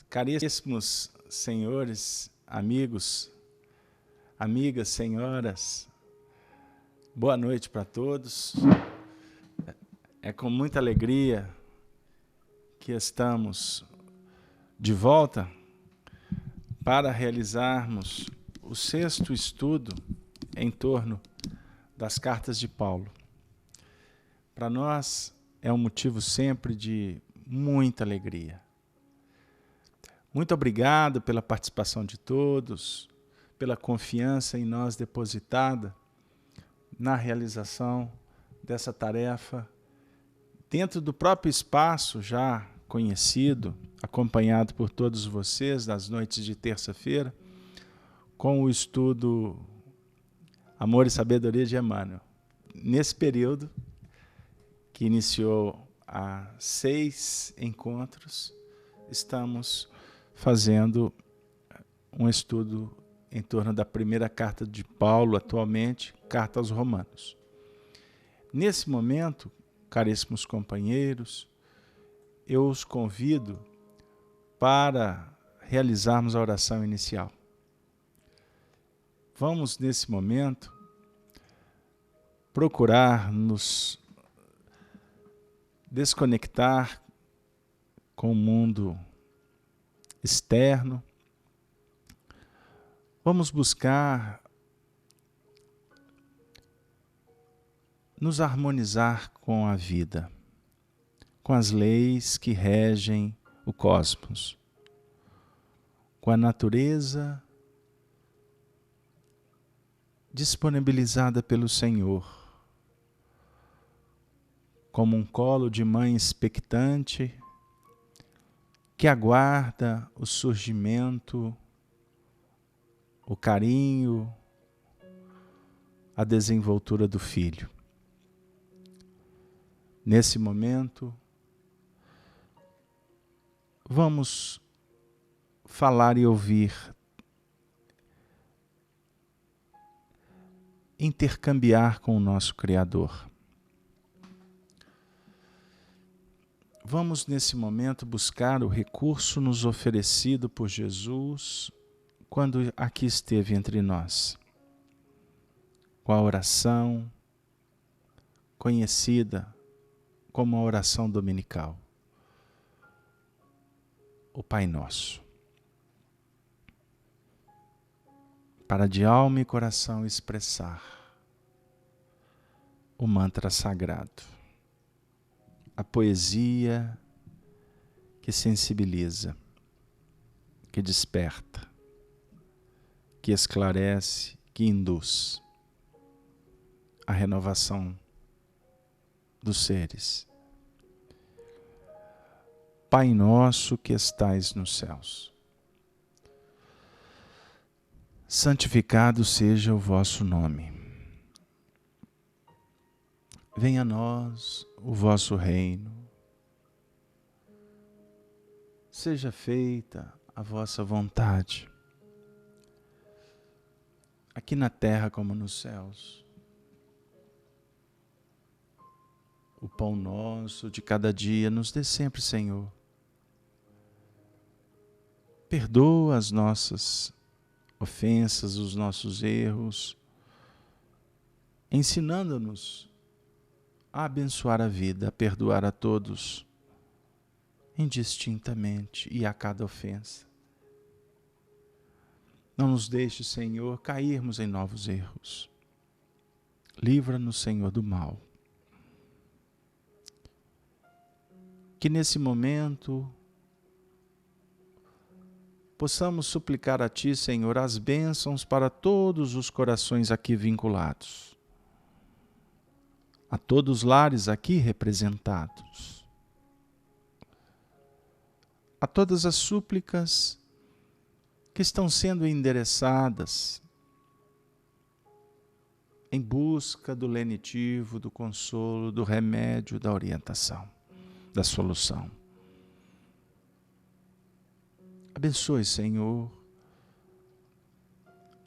Caríssimos senhores, amigos, amigas, senhoras, boa noite para todos. É com muita alegria que estamos de volta para realizarmos o 6º estudo em torno das cartas de Paulo. Para nós é um motivo sempre de muita alegria. Muito obrigado pela participação de todos, pela confiança em nós depositada na realização dessa tarefa dentro do próprio espaço já conhecido, acompanhado por todos vocês nas noites de terça-feira, com o estudo Amor e Sabedoria de Emmanuel. Nesse período, que iniciou há 6 encontros, estamos fazendo um estudo em torno da primeira carta de Paulo, atualmente, Carta aos Romanos. Nesse momento, caríssimos companheiros, eu os convido para realizarmos a oração inicial. Vamos, nesse momento, procurar nos desconectar com o mundo externo. Vamos buscar nos harmonizar com a vida, com as leis que regem o cosmos, com a natureza disponibilizada pelo Senhor, como um colo de mãe expectante que aguarda o surgimento, o carinho, a desenvoltura do filho. Nesse momento, vamos falar e ouvir, intercambiar com o nosso Criador. Vamos, nesse momento, buscar o recurso nos oferecido por Jesus quando aqui esteve entre nós, com a oração conhecida como a oração dominical, o Pai Nosso. Para de alma e coração expressar o mantra sagrado, a poesia que sensibiliza, que desperta, que esclarece, que induz a renovação dos seres. Pai nosso que estais nos céus, santificado seja o vosso nome. Venha a nós o vosso reino. Seja feita a vossa vontade, aqui na terra como nos céus. O pão nosso de cada dia nos dê sempre, Senhor. Perdoa as nossas ofensas, os nossos erros, ensinando-nos a abençoar a vida, a perdoar a todos, indistintamente e a cada ofensa. Não nos deixe, Senhor, cairmos em novos erros. Livra-nos, Senhor, do mal. Que nesse momento possamos suplicar a Ti, Senhor, as bênçãos para todos os corações aqui vinculados, a todos os lares aqui representados, a todas as súplicas que estão sendo endereçadas em busca do lenitivo, do consolo, do remédio, da orientação, da solução. Abençoe, Senhor,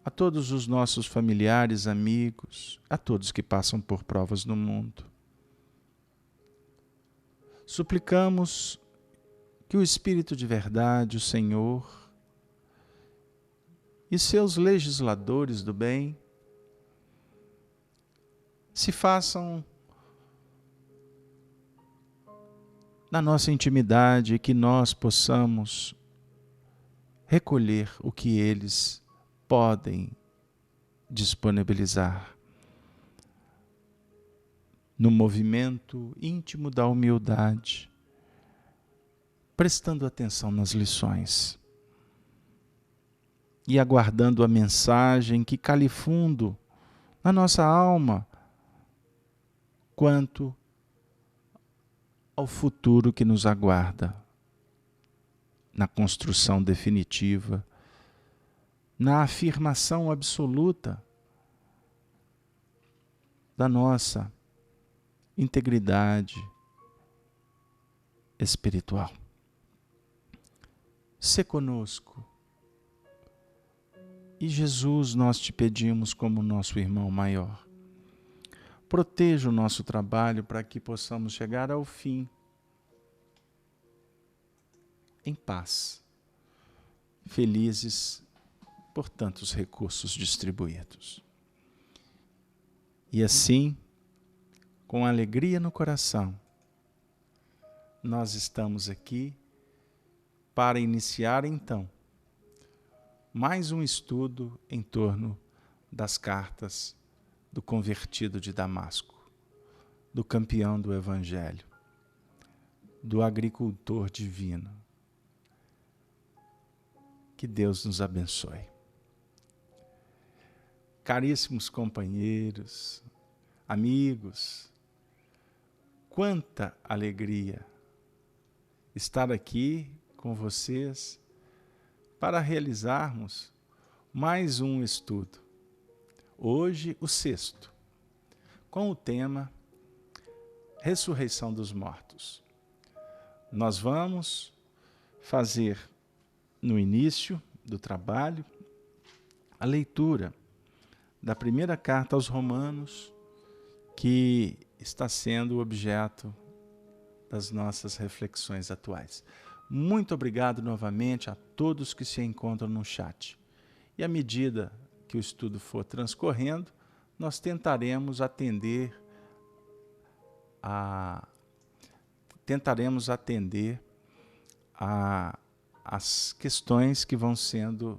a todos os nossos familiares, amigos, a todos que passam por provas no mundo. Suplicamos que o Espírito de verdade, o Senhor, e seus legisladores do bem se façam na nossa intimidade e que nós possamos recolher o que eles podem disponibilizar no movimento íntimo da humildade, prestando atenção nas lições e aguardando a mensagem que cale fundo na nossa alma quanto ao futuro que nos aguarda, na construção definitiva, na afirmação absoluta da nossa integridade espiritual. Sê conosco. E Jesus, nós te pedimos como nosso irmão maior. Proteja o nosso trabalho para que possamos chegar ao fim em paz, felizes por tantos recursos distribuídos. E assim, com alegria no coração, nós estamos aqui para iniciar então mais um estudo em torno das cartas do convertido de Damasco, do campeão do Evangelho, do agricultor divino. Que Deus nos abençoe. Caríssimos companheiros, amigos, quanta alegria estar aqui com vocês para realizarmos mais um estudo. Hoje, o 6º, com o tema Ressurreição dos Mortos. Nós vamos fazer, no início do trabalho, a leitura da primeira carta aos Romanos, que está sendo o objeto das nossas reflexões atuais. Muito obrigado novamente a todos que se encontram no chat. E à medida que o estudo for transcorrendo, nós tentaremos atender as questões que vão sendo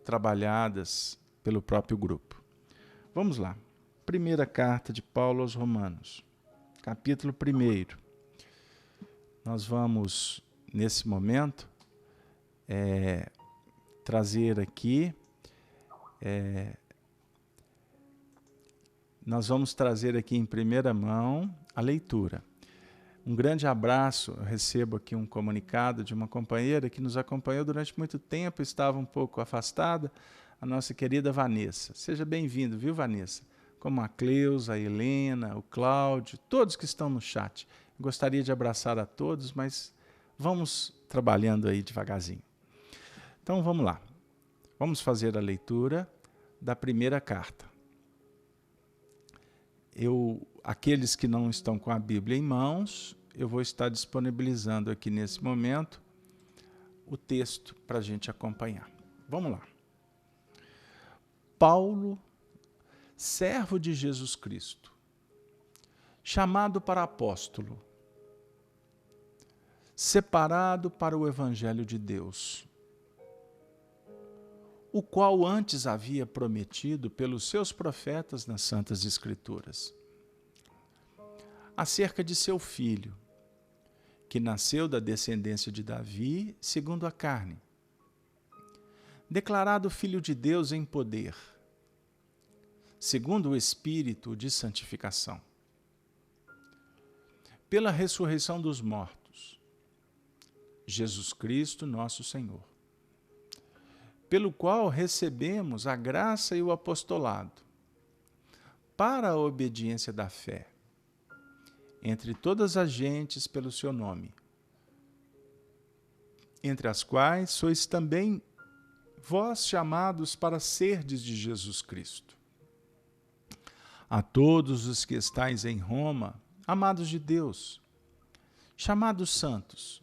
trabalhadas pelo próprio grupo. Vamos lá. Primeira carta de Paulo aos Romanos, capítulo 1. Nós vamos, nesse momento, trazer aqui, nós vamos trazer aqui em primeira mão a leitura. Um grande abraço, eu recebo aqui um comunicado de uma companheira que nos acompanhou durante muito tempo, estava um pouco afastada, a nossa querida Vanessa. Seja bem-vindo, viu, Vanessa? Como a Cleusa, a Helena, o Cláudio, todos que estão no chat. Gostaria de abraçar a todos, mas vamos trabalhando aí devagarzinho. Então vamos lá. Vamos fazer a leitura da primeira carta. Aqueles que não estão com a Bíblia em mãos, eu vou estar disponibilizando aqui nesse momento o texto para a gente acompanhar. Vamos lá. Paulo, servo de Jesus Cristo, chamado para apóstolo, separado para o Evangelho de Deus, o qual antes havia prometido pelos seus profetas nas Santas Escrituras, acerca de seu filho, que nasceu da descendência de Davi, segundo a carne, declarado Filho de Deus em poder, segundo o Espírito de santificação, pela ressurreição dos mortos, Jesus Cristo, nosso Senhor, pelo qual recebemos a graça e o apostolado, para a obediência da fé, entre todas as gentes pelo seu nome, entre as quais sois também vós chamados para serdes de Jesus Cristo. A todos os que estáis em Roma, amados de Deus, chamados santos,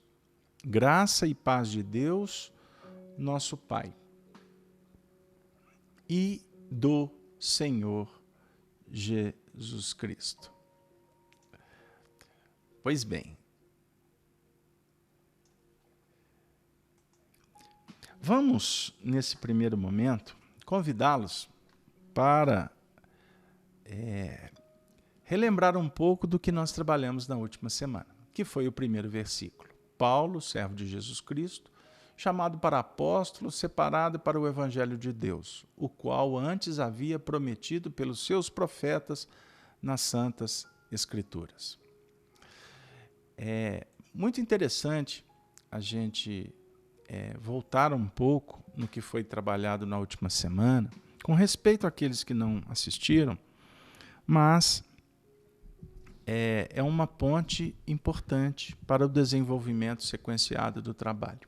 Graça e paz de Deus, nosso Pai, e do Senhor Jesus Cristo. Pois bem, vamos, nesse primeiro momento, convidá-los para relembrar um pouco do que nós trabalhamos na última semana, que foi o primeiro versículo. Paulo, servo de Jesus Cristo, chamado para apóstolo, separado para o Evangelho de Deus, o qual antes havia prometido pelos seus profetas nas Santas Escrituras. É muito interessante a gente voltar um pouco no que foi trabalhado na última semana, com respeito àqueles que não assistiram, mas é uma ponte importante para o desenvolvimento sequenciado do trabalho.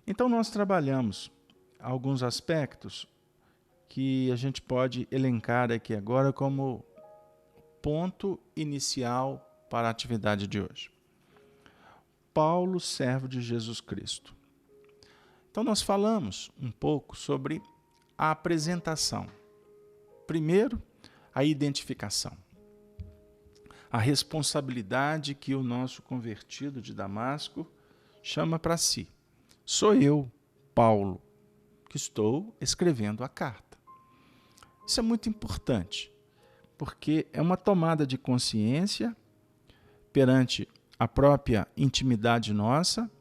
Então, nós trabalhamos alguns aspectos que a gente pode elencar aqui agora como ponto inicial para a atividade de hoje. Paulo, servo de Jesus Cristo. Então, nós falamos um pouco sobre a apresentação. Primeiro, a identificação. A responsabilidade que o nosso convertido de Damasco chama para si. Sou eu, Paulo, que estou escrevendo a carta. Isso é muito importante, porque é uma tomada de consciência perante a própria intimidade nossa,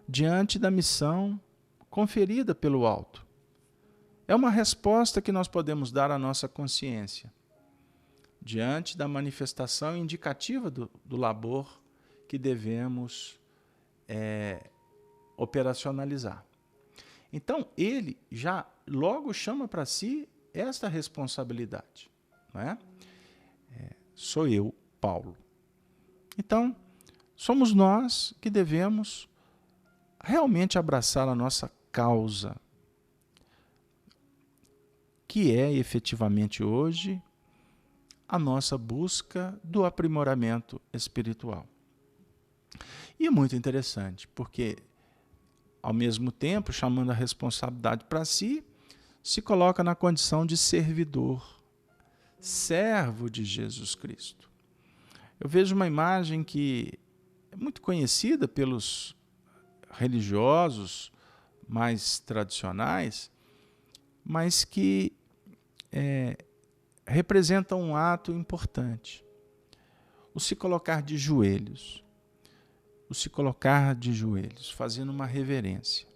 diante da missão conferida pelo alto. É uma resposta que nós podemos dar à nossa consciência, diante da manifestação indicativa do labor que devemos operacionalizar. Então, ele já logo chama para si esta responsabilidade. Não é? Sou eu, Paulo. Então, somos nós que devemos realmente abraçar a nossa causa, que é efetivamente hoje a nossa busca do aprimoramento espiritual. E é muito interessante, porque, ao mesmo tempo, chamando a responsabilidade para si, se coloca na condição de servidor, servo de Jesus Cristo. Eu vejo uma imagem que é muito conhecida pelos religiosos mais tradicionais, mas que representa um ato importante. O se colocar de joelhos. O se colocar de joelhos, fazendo uma reverência.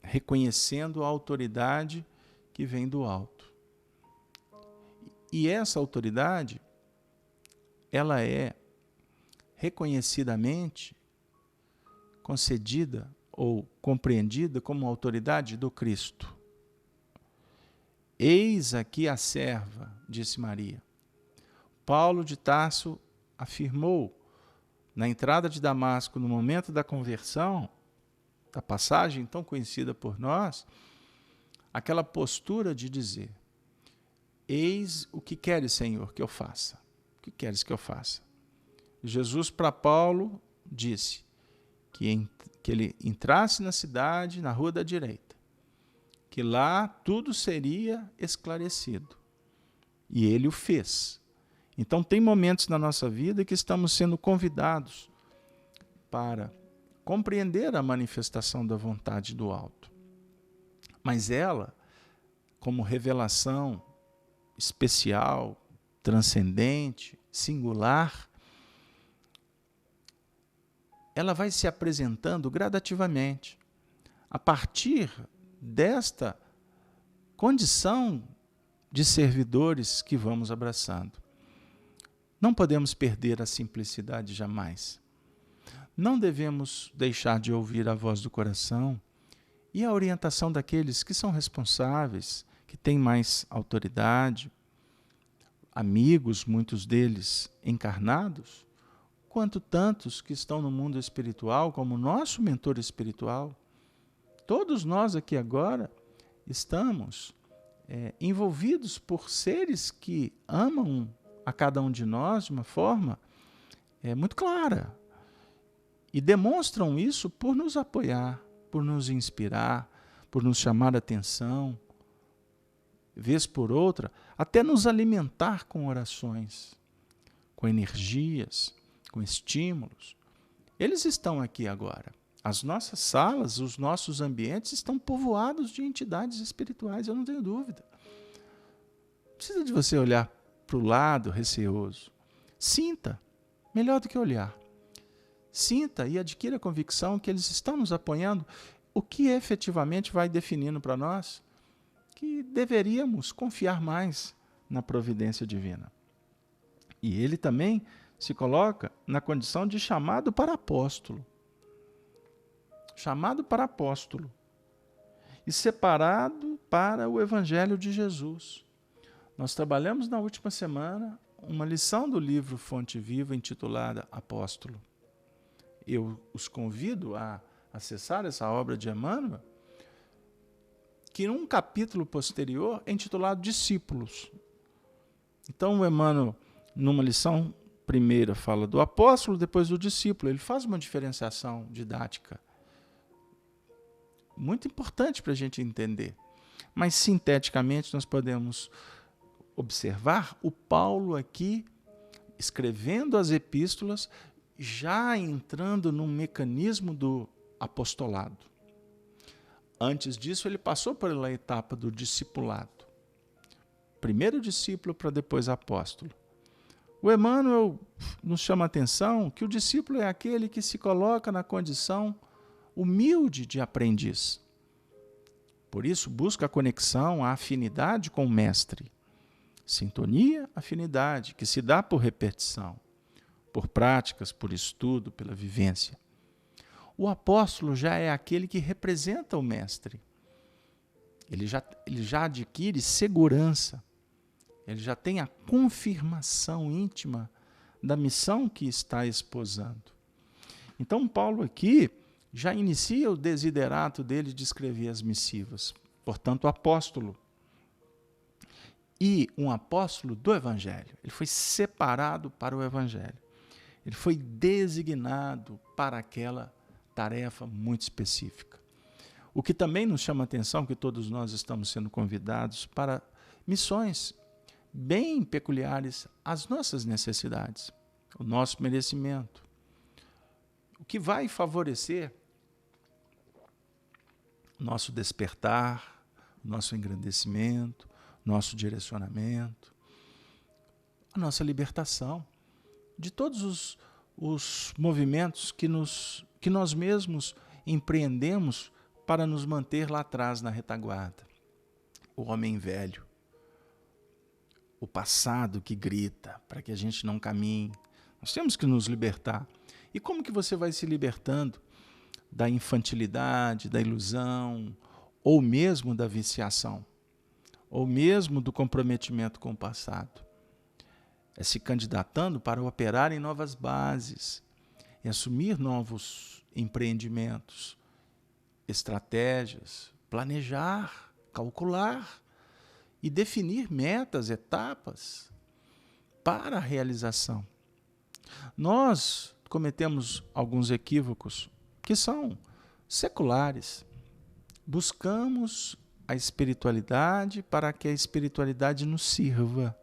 Reconhecendo a autoridade que vem do alto. E essa autoridade, ela é reconhecidamente concedida ou compreendida como autoridade do Cristo. Eis aqui a serva, disse Maria. Paulo de Tarso afirmou, na entrada de Damasco, no momento da conversão, da passagem tão conhecida por nós, aquela postura de dizer: eis o que queres, Senhor, que eu faça. O que queres que eu faça? Jesus para Paulo disse que ele entrasse na cidade, na rua da direita, que lá tudo seria esclarecido. E ele o fez. Então tem momentos na nossa vida que estamos sendo convidados para compreender a manifestação da vontade do alto. Mas ela, como revelação especial, transcendente, singular, ela vai se apresentando gradativamente, a partir desta condição de servidores que vamos abraçando. Não podemos perder a simplicidade jamais. Não devemos deixar de ouvir a voz do coração e a orientação daqueles que são responsáveis, que têm mais autoridade, amigos, muitos deles encarnados, quanto tantos que estão no mundo espiritual, como nosso mentor espiritual. Todos nós aqui agora estamos envolvidos por seres que amam a cada um de nós de uma forma muito clara. E demonstram isso por nos apoiar, por nos inspirar, por nos chamar a atenção, vez por outra, até nos alimentar com orações, com energias, com estímulos. Eles estão aqui agora. As nossas salas, os nossos ambientes estão povoados de entidades espirituais, eu não tenho dúvida. Não precisa de você olhar para o lado receoso. Sinta, melhor do que olhar. Sinta e adquira a convicção que eles estão nos apoiando, o que efetivamente vai definindo para nós que deveríamos confiar mais na providência divina. E ele também se coloca na condição de chamado para apóstolo. Chamado para apóstolo. E separado para o Evangelho de Jesus. Nós trabalhamos na última semana uma lição do livro Fonte Viva intitulada Apóstolo. Eu os convido a acessar essa obra de Emmanuel, que num capítulo posterior é intitulado Discípulos. Então o Emmanuel, numa lição primeira, fala do apóstolo, depois do discípulo. Ele faz uma diferenciação didática muito importante para a gente entender. Mas, sinteticamente, nós podemos observar o Paulo aqui, escrevendo as epístolas, já entrando num mecanismo do apostolado. Antes disso, ele passou pela etapa do discipulado. Primeiro discípulo para depois apóstolo. O Emmanuel nos chama a atenção que o discípulo é aquele que se coloca na condição humilde de aprendiz. Por isso, busca a conexão, a afinidade com o mestre. Sintonia, afinidade, que se dá por repetição, por práticas, por estudo, pela vivência. O apóstolo já é aquele que representa o mestre. Ele já adquire segurança. Ele já tem a confirmação íntima da missão que está esposando. Então, Paulo aqui já inicia o desiderato dele de escrever as missivas. Portanto, apóstolo. E um apóstolo do Evangelho. Ele foi separado para o Evangelho. Ele foi designado para aquela tarefa muito específica. O que também nos chama a atenção, que todos nós estamos sendo convidados para missões bem peculiares às nossas necessidades, o nosso merecimento. O que vai favorecer o nosso despertar, o nosso engrandecimento, nosso direcionamento, a nossa libertação de todos os movimentos que nós mesmos empreendemos para nos manter lá atrás na retaguarda. O homem velho, o passado que grita para que a gente não caminhe. Nós temos que nos libertar. E como que você vai se libertando da infantilidade, da ilusão, ou mesmo da viciação, ou mesmo do comprometimento com o passado? É se candidatando para operar em novas bases, e assumir novos empreendimentos, estratégias, planejar, calcular e definir metas, etapas para a realização. Nós cometemos alguns equívocos que são seculares. Buscamos a espiritualidade para que a espiritualidade nos sirva.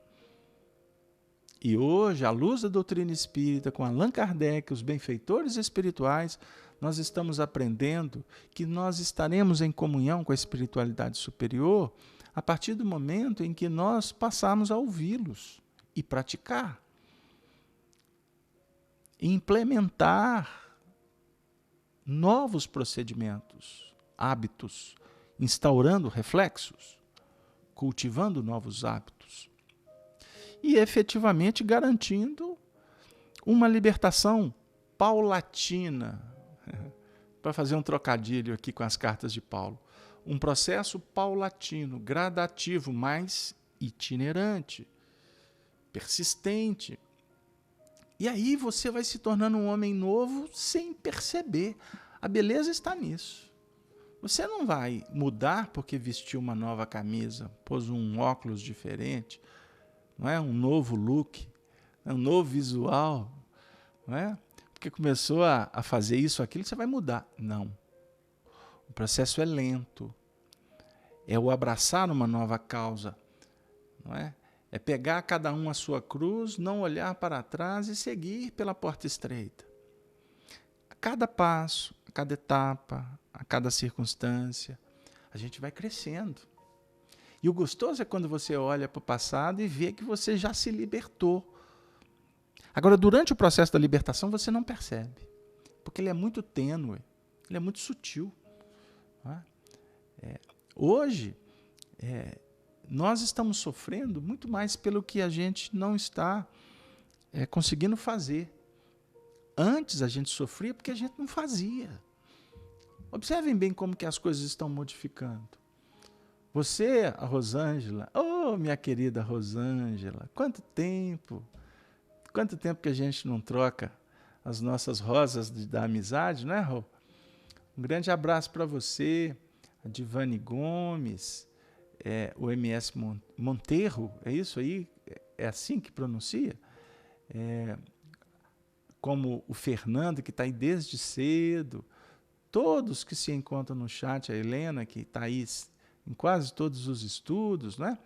E hoje, à luz da doutrina espírita, com Allan Kardec, os benfeitores espirituais, nós estamos aprendendo que nós estaremos em comunhão com a espiritualidade superior a partir do momento em que nós passarmos a ouvi-los e praticar. E implementar novos procedimentos, hábitos, instaurando reflexos, cultivando novos hábitos. E efetivamente garantindo uma libertação paulatina, para fazer um trocadilho aqui com as cartas de Paulo, um processo paulatino, gradativo, mas itinerante, persistente. E aí você vai se tornando um homem novo sem perceber. A beleza está nisso. Você não vai mudar porque vestiu uma nova camisa, pôs um óculos diferente, não é? Um novo look, um novo visual, não é? porque começou a fazer isso, aquilo, você vai mudar. Não. O processo é lento. É o abraçar uma nova causa. Não é? É pegar cada um a sua cruz, não olhar para trás e seguir pela porta estreita. A cada passo, a cada etapa, a cada circunstância, a gente vai crescendo. E o gostoso é quando você olha para o passado e vê que você já se libertou. Agora, durante o processo da libertação, você não percebe, porque ele é muito tênue, ele é muito sutil. Não é? Hoje, nós estamos sofrendo muito mais pelo que a gente não está conseguindo fazer. Antes a gente sofria porque a gente não fazia. Observem bem como que as coisas estão modificando. Você, a Rosângela, minha querida Rosângela, quanto tempo que a gente não troca as nossas rosas da amizade, não é, Rô? Um grande abraço para você, a Divane Gomes, o MS Monteiro, é isso aí? É assim que pronuncia? Como o Fernando, que está aí desde cedo, todos que se encontram no chat, a Helena, que está aí em quase todos os estudos, né?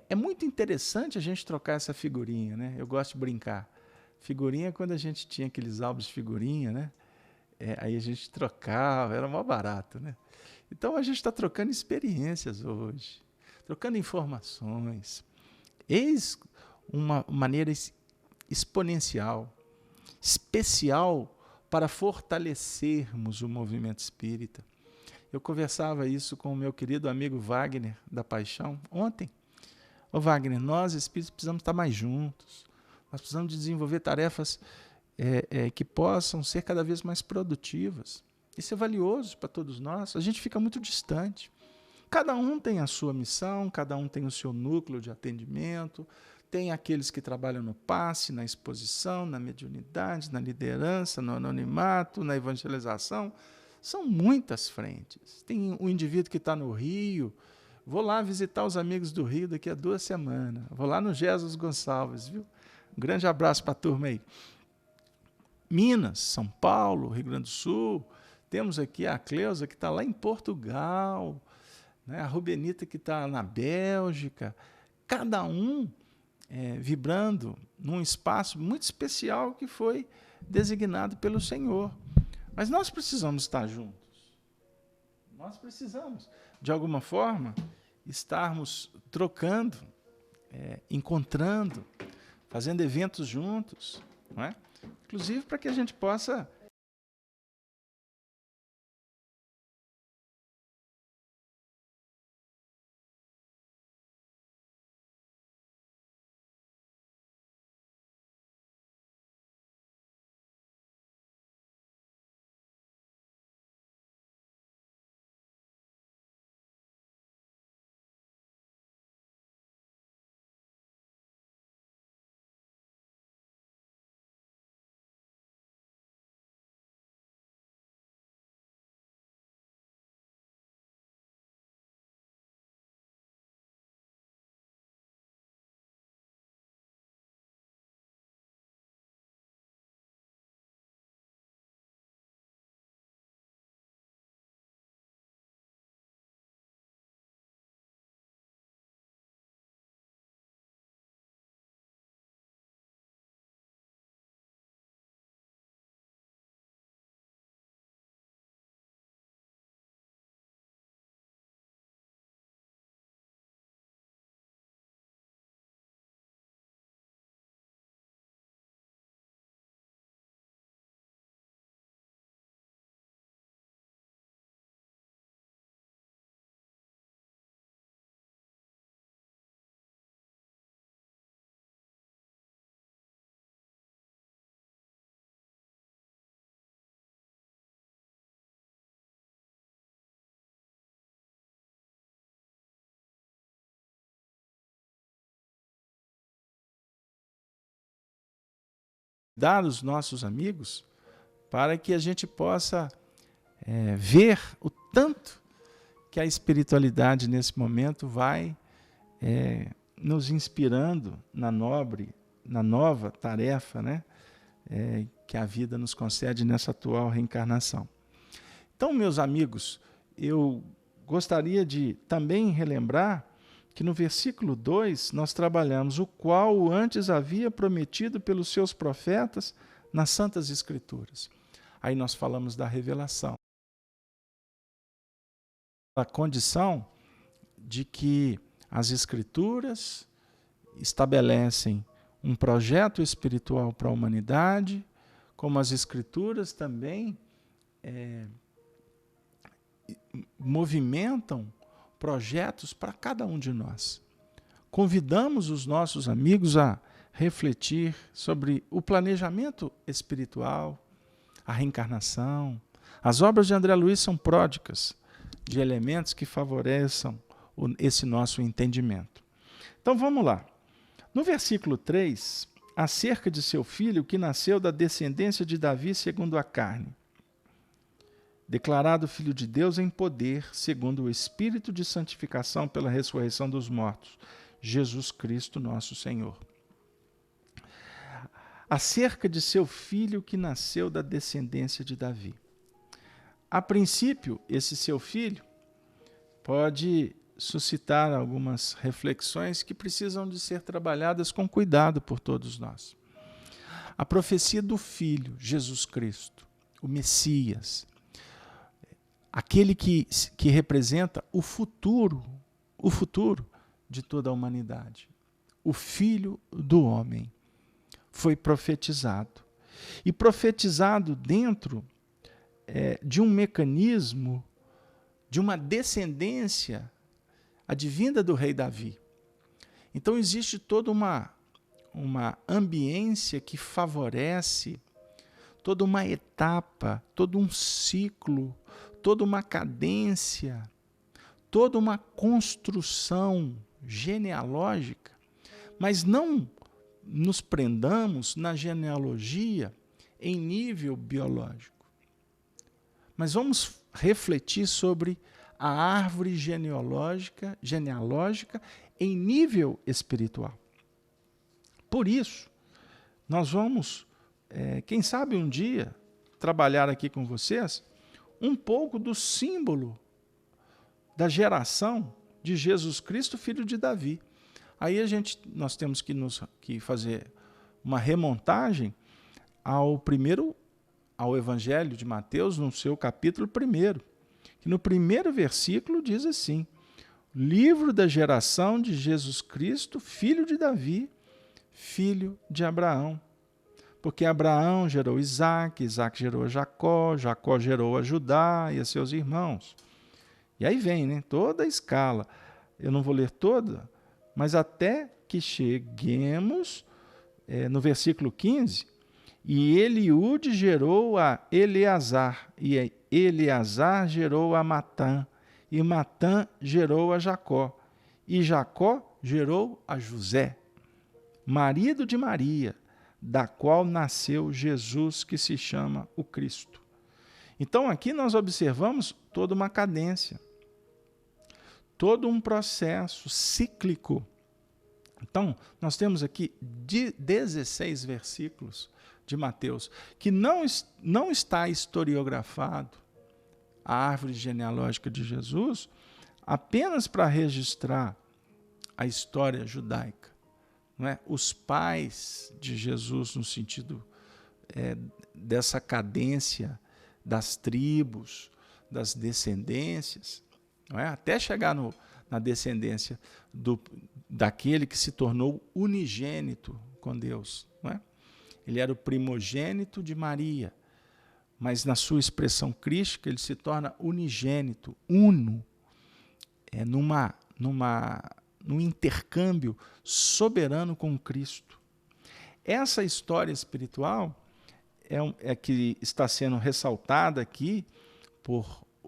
É muito interessante a gente trocar essa figurinha, né? Eu gosto de brincar. Figurinha, quando a gente tinha aqueles álbuns de figurinha, né? Aí a gente trocava, era mó barato, né? Então a gente está trocando experiências hoje, trocando informações. Eis uma maneira exponencial, especial para fortalecermos o movimento espírita. Eu conversava isso com o meu querido amigo Wagner da Paixão ontem. Wagner, nós espíritos precisamos estar mais juntos. Nós precisamos desenvolver tarefas que possam ser cada vez mais produtivas. Isso é valioso para todos nós. A gente fica muito distante. Cada um tem a sua missão, cada um tem o seu núcleo de atendimento, tem aqueles que trabalham no passe, na exposição, na mediunidade, na liderança, no anonimato, na evangelização. São muitas frentes. Tem um indivíduo que está no Rio, vou lá visitar os amigos do Rio daqui a 2 semanas. Vou lá no Jesus Gonçalves, viu? Um grande abraço para a turma aí. Minas, São Paulo, Rio Grande do Sul. Temos aqui a Cleusa, que está lá em Portugal, né? A Rubenita, que está na Bélgica. Cada um vibrando num espaço muito especial que foi designado pelo Senhor. Mas nós precisamos estar juntos. Nós precisamos, de alguma forma, estarmos trocando, encontrando, fazendo eventos juntos, não é? Inclusive para que a gente possa dar aos nossos amigos para que a gente possa ver o tanto que a espiritualidade nesse momento vai nos inspirando na nova tarefa, né? que a vida nos concede nessa atual reencarnação. Então, meus amigos, eu gostaria de também relembrar que no versículo 2 nós trabalhamos o qual antes havia prometido pelos seus profetas nas Santas Escrituras. Aí nós falamos da revelação. A condição de que as Escrituras estabelecem um projeto espiritual para a humanidade, como as Escrituras também movimentam projetos para cada um de nós. Convidamos os nossos amigos a refletir sobre o planejamento espiritual, a reencarnação. As obras de André Luiz são pródicas de elementos que favoreçam esse nosso entendimento. Então vamos lá. No versículo 3, acerca de seu filho que nasceu da descendência de Davi segundo a carne, declarado Filho de Deus em poder, segundo o Espírito de santificação pela ressurreição dos mortos, Jesus Cristo nosso Senhor. Acerca de seu filho que nasceu da descendência de Davi. A princípio, esse seu filho pode suscitar algumas reflexões que precisam de ser trabalhadas com cuidado por todos nós. A profecia do Filho, Jesus Cristo, o Messias, aquele que representa o futuro de toda a humanidade. O Filho do homem foi profetizado. E profetizado dentro de um mecanismo, de uma descendência advinda do rei Davi. Então existe toda uma ambiência que favorece, toda uma etapa, todo um ciclo, toda uma cadência, toda uma construção genealógica, mas não nos prendamos na genealogia em nível biológico. Mas vamos refletir sobre a árvore genealógica em nível espiritual. Por isso, nós vamos, quem sabe um dia, trabalhar aqui com vocês um pouco do símbolo da geração de Jesus Cristo, filho de Davi. Aí nós temos que fazer uma remontagem ao Evangelho de Mateus, no seu capítulo 1, que no primeiro versículo diz assim: livro da geração de Jesus Cristo, filho de Davi, filho de Abraão. Porque Abraão gerou Isaac, Isaac gerou a Jacó, Jacó gerou a Judá e a seus irmãos. E aí vem, toda a escala. Eu não vou ler toda, mas até que cheguemos no versículo 15, e Eliúde gerou a Eleazar, e Eleazar gerou a Matã, e Matã gerou a Jacó, e Jacó gerou a José, marido de Maria, da qual nasceu Jesus, que se chama o Cristo. Então aqui nós observamos toda uma cadência, todo um processo cíclico. Então, nós temos aqui 16 versículos de Mateus, que não está historiografado a árvore genealógica de Jesus apenas para registrar a história judaica, não é? Os pais de Jesus, no sentido dessa cadência das tribos, das descendências, não é? Até chegar na descendência daquele que se tornou unigênito com Deus. Não é? Ele era o primogênito de Maria, mas na sua expressão crística ele se torna unigênito, uno, num intercâmbio soberano com Cristo. Essa história espiritual é que está sendo ressaltada aqui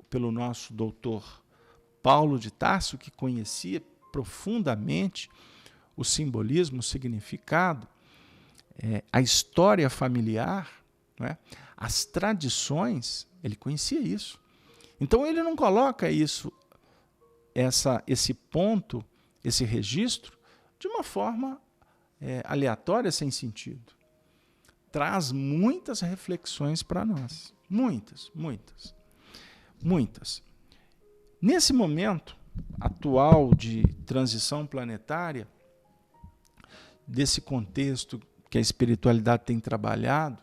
pelo nosso doutor Paulo de Tarso, que conhecia profundamente o simbolismo, o significado, a história familiar, não é? As tradições, ele conhecia isso. Então ele não coloca esse ponto, esse registro, de uma forma aleatória, sem sentido. traz muitas reflexões para nós. Muitas, muitas, muitas. Nesse momento atual de transição planetária, desse contexto que a espiritualidade tem trabalhado,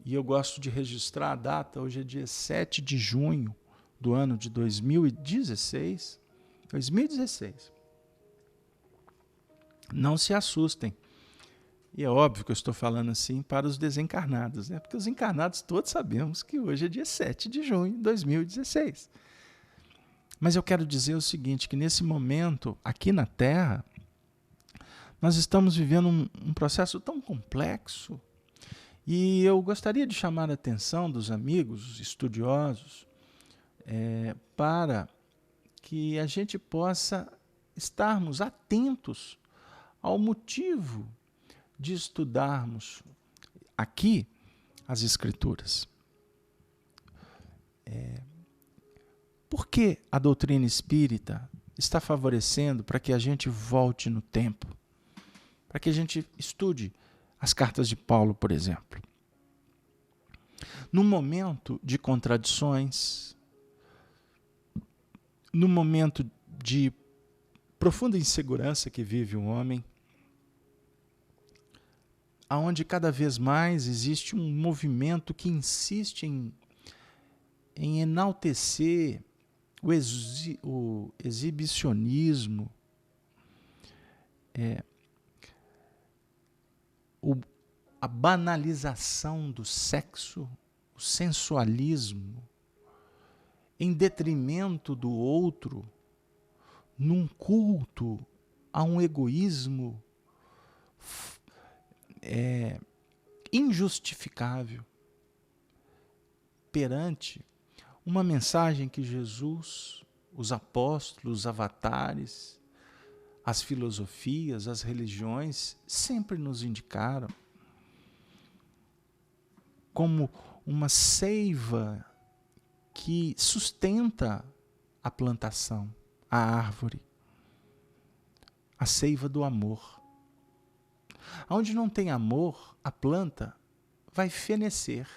e eu gosto de registrar a data, hoje é dia 7 de junho do ano de 2016. 2016. Não se assustem. E é óbvio que eu estou falando assim para os desencarnados, né? Porque os encarnados todos sabemos que hoje é dia 7 de junho de 2016. Mas eu quero dizer o seguinte, que nesse momento, aqui na Terra, nós estamos vivendo um processo tão complexo, e eu gostaria de chamar a atenção dos amigos estudiosos para que a gente possa estarmos atentos ao motivo de estudarmos aqui as Escrituras. Por que a doutrina espírita está favorecendo para que a gente volte no tempo? Para que a gente estude as cartas de Paulo, por exemplo. No momento de contradições, no momento de profunda insegurança que vive o homem, aonde cada vez mais existe um movimento que insiste em enaltecer o exibicionismo, a banalização do sexo, o sensualismo, em detrimento do outro, num culto a um egoísmo injustificável, perante uma mensagem que Jesus, os apóstolos, os avatares, as filosofias, as religiões sempre nos indicaram como uma seiva que sustenta a plantação, a árvore, a seiva do amor. Onde não tem amor, a planta vai fenecer.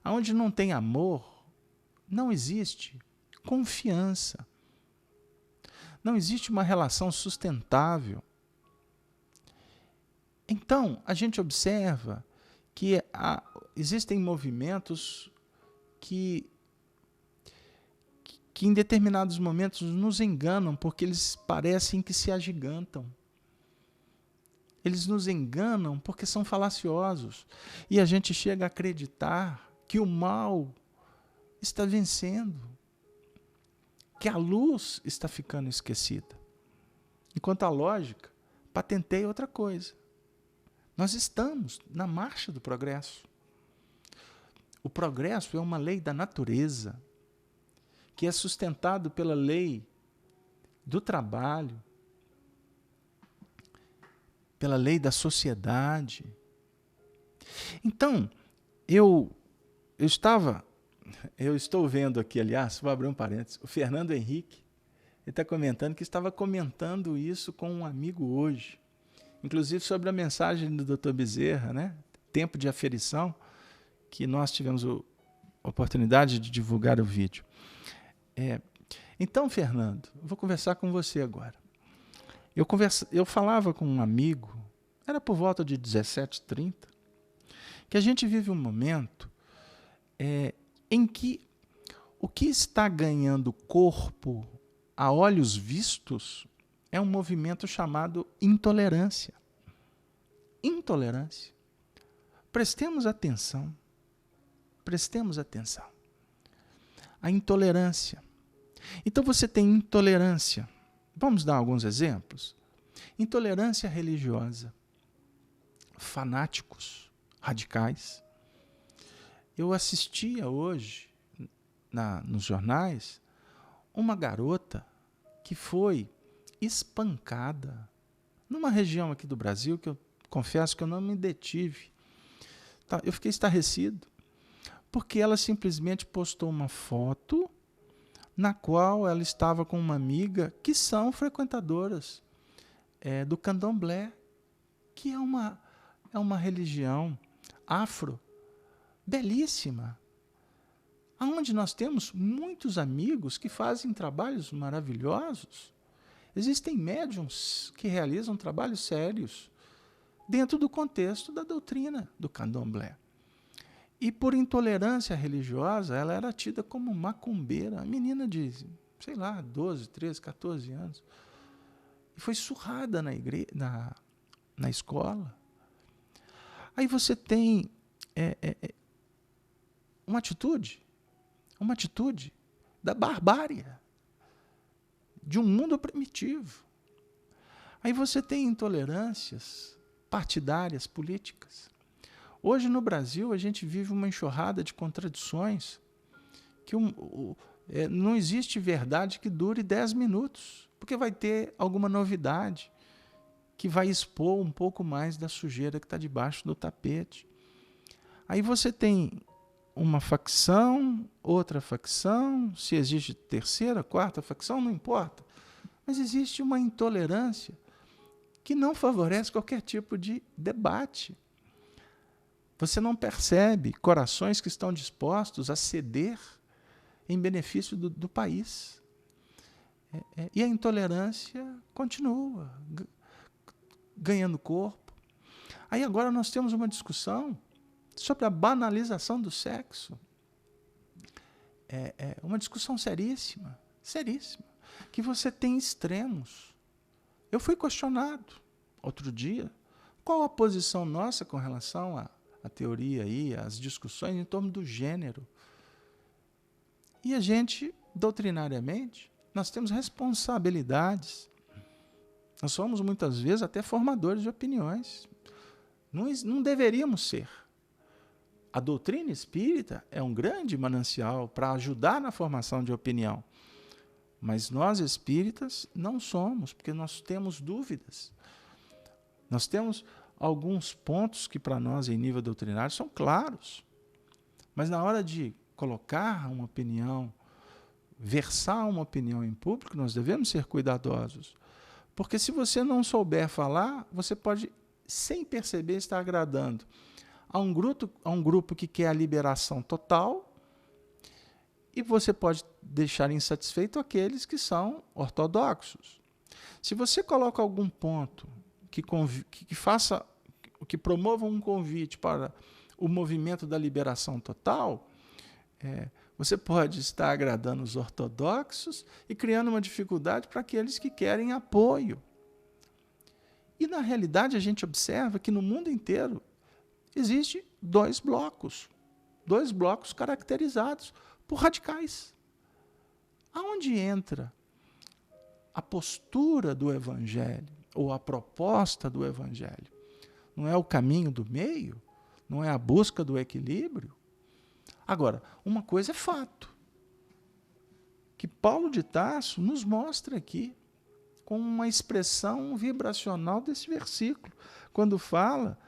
Onde não tem amor, não existe confiança. Não existe uma relação sustentável. Então, a gente observa que existem movimentos que em determinados momentos nos enganam, porque eles parecem que se agigantam. Eles nos enganam porque são falaciosos. E a gente chega a acreditar que o mal está vencendo, que a luz está ficando esquecida. Enquanto a lógica patenteia outra coisa. Nós estamos na marcha do progresso. O progresso é uma lei da natureza, que é sustentado pela lei do trabalho, pela lei da sociedade. Então, eu estou vendo aqui, aliás, vou abrir um parênteses, o Fernando Henrique, ele está comentando que estava comentando isso com um amigo hoje, inclusive sobre a mensagem do Dr. Bezerra, né? Tempo de aferição, que nós tivemos a oportunidade de divulgar o vídeo. Então, Fernando, eu vou conversar com você agora. Eu falava com um amigo, era por volta de 17h30, que a gente vive um momento em que o que está ganhando corpo a olhos vistos é um movimento chamado intolerância. Intolerância. Prestemos atenção. Prestemos atenção. A intolerância. Então você tem intolerância. Vamos dar alguns exemplos. Intolerância religiosa. Fanáticos, radicais. Eu assistia hoje, nos jornais, uma garota que foi espancada numa região aqui do Brasil que eu confesso que eu não me detive. Eu fiquei estarrecido, porque ela simplesmente postou uma foto na qual ela estava com uma amiga que são frequentadoras do candomblé, que é uma é uma religião afro, belíssima, onde nós temos muitos amigos que fazem trabalhos maravilhosos. Existem médiuns que realizam trabalhos sérios dentro do contexto da doutrina do candomblé. E por intolerância religiosa, ela era tida como macumbeira, menina de, 12, 13, 14 anos. E foi surrada na escola. Aí você tem uma atitude da barbárie, de um mundo primitivo. Aí você tem intolerâncias partidárias, políticas. Hoje no Brasil a gente vive uma enxurrada de contradições que não existe verdade que dure 10 minutos, porque vai ter alguma novidade que vai expor um pouco mais da sujeira que está debaixo do tapete. Aí você tem uma facção, outra facção, se existe terceira, quarta facção, não importa. Mas existe uma intolerância que não favorece qualquer tipo de debate. Você não percebe corações que estão dispostos a ceder em benefício do país. E a intolerância continua ganhando corpo. Aí agora nós temos uma discussão sobre a banalização do sexo. Uma discussão seríssima, que você tem extremos. Eu fui questionado outro dia qual a posição nossa com relação à teoria aí, às discussões em torno do gênero. E a gente, doutrinariamente, nós temos responsabilidades. Nós somos muitas vezes até formadores de opiniões. Não deveríamos ser. A doutrina espírita é um grande manancial para ajudar na formação de opinião. Mas nós espíritas não somos, porque nós temos dúvidas. Nós temos alguns pontos que para nós em nível doutrinário são claros. Mas na hora de colocar uma opinião, versar uma opinião em público, nós devemos ser cuidadosos. Porque se você não souber falar, você pode, sem perceber, estar agradando a um grupo que quer a liberação total, e você pode deixar insatisfeito aqueles que são ortodoxos. Se você coloca algum ponto que promova um convite para o movimento da liberação total, você pode estar agradando os ortodoxos e criando uma dificuldade para aqueles que querem apoio. E, na realidade, a gente observa que no mundo inteiro existem dois blocos caracterizados por radicais. Aonde entra a postura do Evangelho, ou a proposta do Evangelho? Não é o caminho do meio? Não é a busca do equilíbrio? Agora, uma coisa é fato, que Paulo de Tarso nos mostra aqui, com uma expressão vibracional desse versículo, quando fala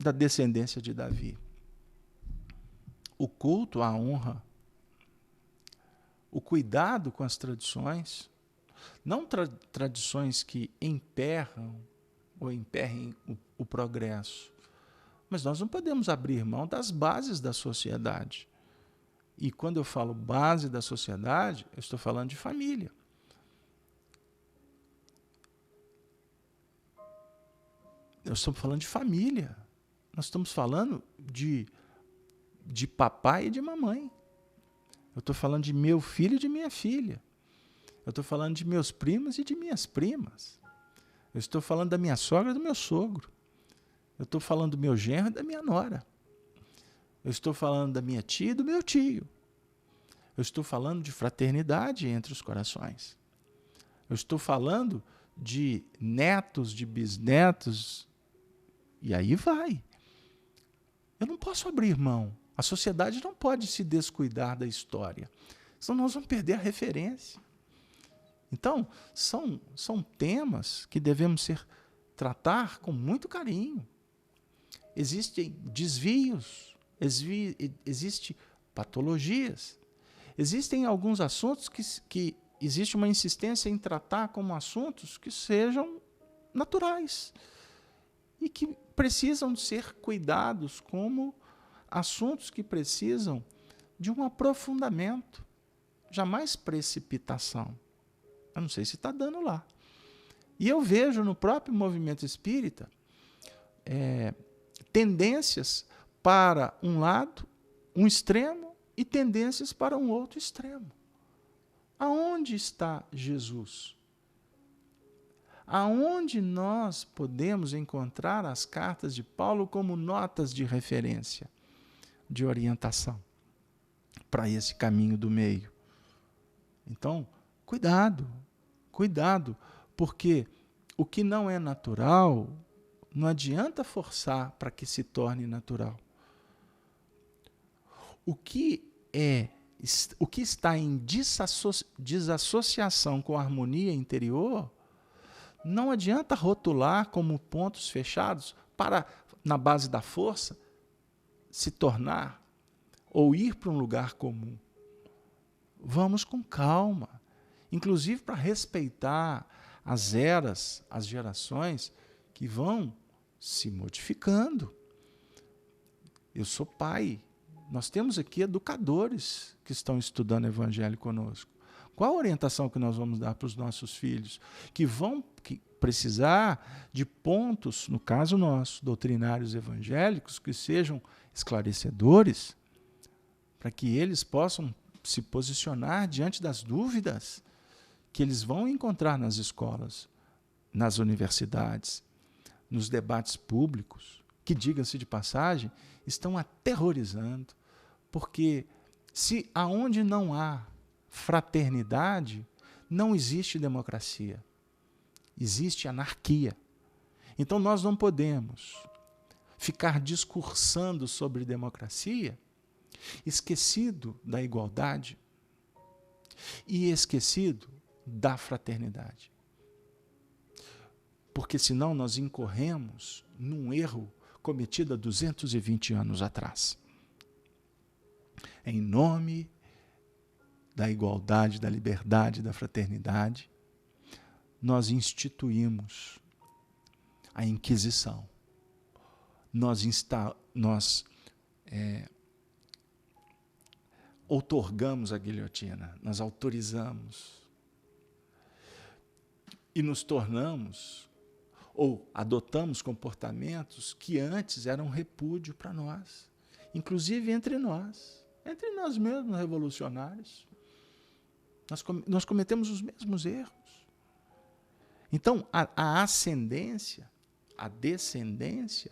da descendência de Davi. O culto à honra, o cuidado com as tradições, não tradições que emperram ou emperrem o progresso, mas nós não podemos abrir mão das bases da sociedade. E quando eu falo base da sociedade, eu estou falando de família. Nós estamos falando de família. Nós estamos falando de papai e de mamãe. Eu estou falando de meu filho e de minha filha. Eu estou falando de meus primos e de minhas primas. Eu estou falando da minha sogra e do meu sogro. Eu estou falando do meu genro e da minha nora. Eu estou falando da minha tia e do meu tio. Eu estou falando de fraternidade entre os corações. Eu estou falando de netos, de bisnetos. E aí vai. Eu não posso abrir mão. A sociedade não pode se descuidar da história. Senão nós vamos perder a referência. Então, são temas que devemos tratar com muito carinho. Existem desvios, existem patologias. Existem alguns assuntos que existe uma insistência em tratar como assuntos que sejam naturais e que precisam ser cuidados como assuntos que precisam de um aprofundamento, jamais precipitação. Eu não sei se está dando lá. E eu vejo no próprio movimento espírita tendências para um lado, um extremo, e tendências para um outro extremo. Aonde está Jesus? Aonde nós podemos encontrar as cartas de Paulo como notas de referência, de orientação para esse caminho do meio? Então, cuidado, porque o que não é natural, não adianta forçar para que se torne natural. O que está em desassociação com a harmonia interior, não adianta rotular como pontos fechados para, na base da força, se tornar ou ir para um lugar comum. Vamos com calma, inclusive para respeitar as eras, as gerações que vão se modificando. Eu sou pai. Nós temos aqui educadores que estão estudando Evangelho conosco. Qual a orientação que nós vamos dar para os nossos filhos? Que vão precisar de pontos, no caso nosso, doutrinários evangélicos, que sejam esclarecedores, para que eles possam se posicionar diante das dúvidas que eles vão encontrar nas escolas, nas universidades, nos debates públicos, que, diga-se de passagem, estão aterrorizando. Porque se aonde não há fraternidade, não existe democracia. Existe anarquia. Então nós não podemos ficar discursando sobre democracia, esquecido da igualdade e esquecido da fraternidade. Porque senão nós incorremos num erro cometido há 220 anos atrás. Em nome da igualdade, da liberdade, da fraternidade, nós instituímos a Inquisição. Nós outorgamos a guilhotina, nós autorizamos e nos tornamos ou adotamos comportamentos que antes eram repúdio para nós, inclusive entre nós mesmos revolucionários. Nós cometemos os mesmos erros. Então, a ascendência, a descendência,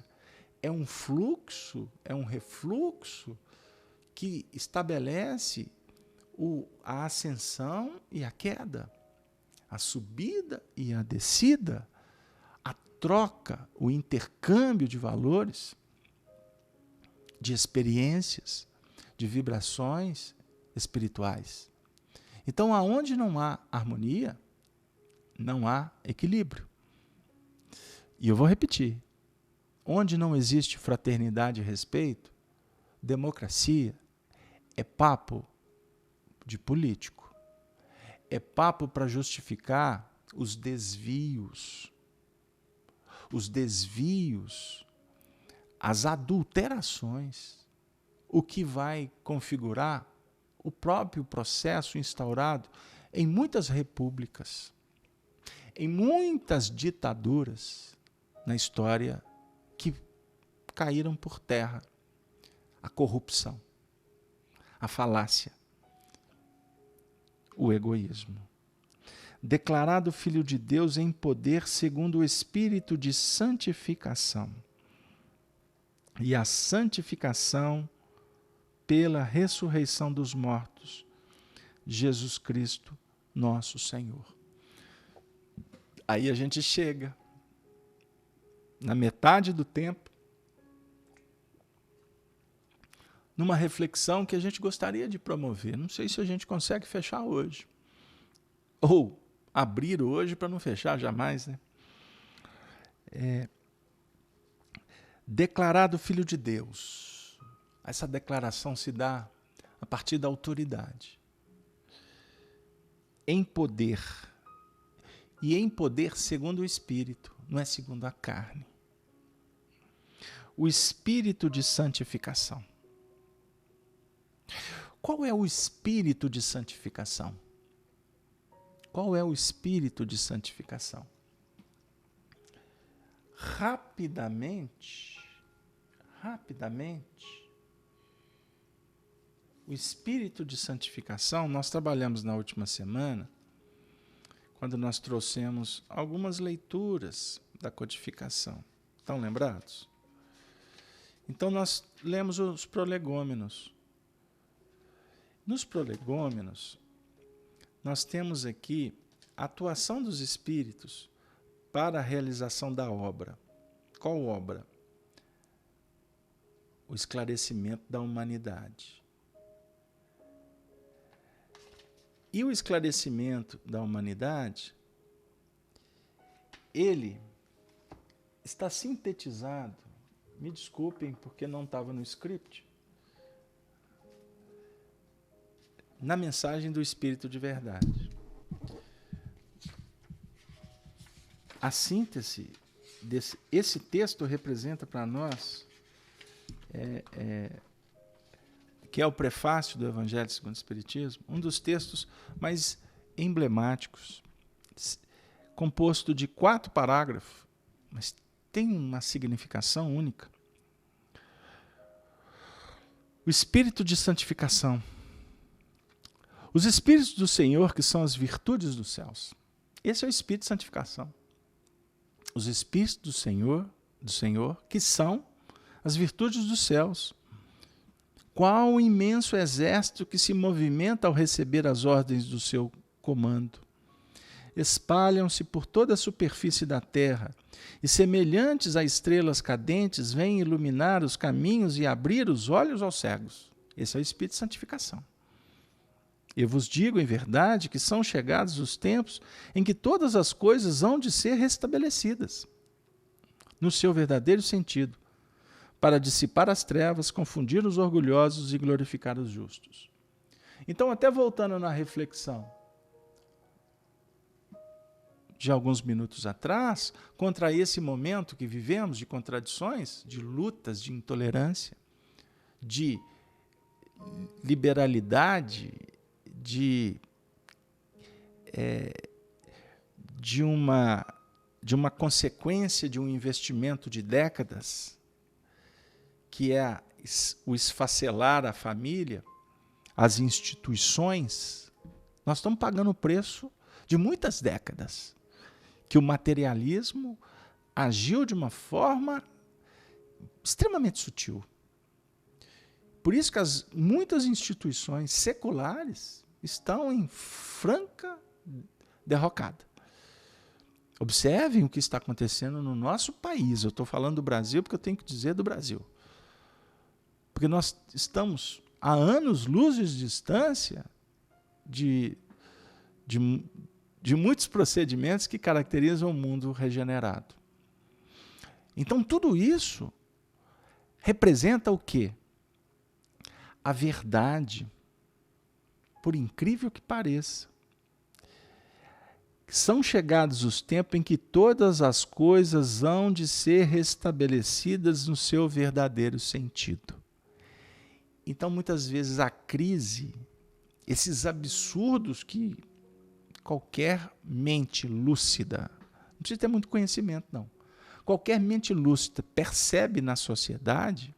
é um fluxo, é um refluxo que estabelece a ascensão e a queda, a subida e a descida, a troca, o intercâmbio de valores, de experiências, de vibrações espirituais. Então, aonde não há harmonia, não há equilíbrio. E eu vou repetir. Onde não existe fraternidade e respeito, democracia é papo de político. É papo para justificar os desvios, as adulterações, o que vai configurar o próprio processo instaurado em muitas repúblicas, em muitas ditaduras na história que caíram por terra. A corrupção, a falácia, o egoísmo. Declarado Filho de Deus em poder segundo o Espírito de santificação. E a santificação pela ressurreição dos mortos, Jesus Cristo, nosso Senhor. Aí a gente chega na metade do tempo, numa reflexão que a gente gostaria de promover. Não sei se a gente consegue fechar hoje. Ou abrir hoje para não fechar jamais, né? Declarado Filho de Deus. Essa declaração se dá a partir da autoridade. Em poder. E em poder segundo o Espírito, não é segundo a carne. o espírito de santificação. Qual é o espírito de santificação? Qual é o espírito de santificação? Rapidamente, o espírito de santificação, nós trabalhamos na última semana, quando nós trouxemos algumas leituras da codificação. Estão lembrados? Então nós lemos os prolegômenos. Nos prolegômenos, nós temos aqui a atuação dos espíritos para a realização da obra. Qual obra? O esclarecimento da humanidade. E o esclarecimento da humanidade, ele está sintetizado, me desculpem porque não estava no script, na mensagem do Espírito de Verdade. A síntese esse texto representa para nós, que é o prefácio do Evangelho segundo o Espiritismo, um dos textos mais emblemáticos, composto de 4 parágrafos, mas tem uma significação única. O Espírito de santificação. Os Espíritos do Senhor, que são as virtudes dos céus. Esse é o Espírito de santificação. Os Espíritos do Senhor, que são as virtudes dos céus. Qual o imenso exército que se movimenta ao receber as ordens do seu comando. Espalham-se por toda a superfície da terra e, semelhantes a estrelas cadentes, vêm iluminar os caminhos e abrir os olhos aos cegos. Esse é o Espírito de santificação. Eu vos digo em verdade que são chegados os tempos em que todas as coisas hão de ser restabelecidas, no seu verdadeiro sentido, para dissipar as trevas, confundir os orgulhosos e glorificar os justos. Então, até voltando na reflexão de alguns minutos atrás, contra esse momento que vivemos de contradições, de lutas, de intolerância, de liberalidade, de uma consequência de um investimento de décadas, que é o esfacelar a família, as instituições. Nós estamos pagando o preço de muitas décadas, que o materialismo agiu de uma forma extremamente sutil. Por isso que muitas instituições seculares estão em franca derrocada. Observem o que está acontecendo no nosso país. Eu estou falando do Brasil porque eu tenho que dizer do Brasil. Porque nós estamos a anos-luz de distância de muitos procedimentos que caracterizam o mundo regenerado. Então, tudo isso representa o quê? A verdade, por incrível que pareça. São chegados os tempos em que todas as coisas hão de ser restabelecidas no seu verdadeiro sentido. Então, muitas vezes, a crise, esses absurdos que qualquer mente lúcida, não precisa ter muito conhecimento, não. Qualquer mente lúcida percebe na sociedade,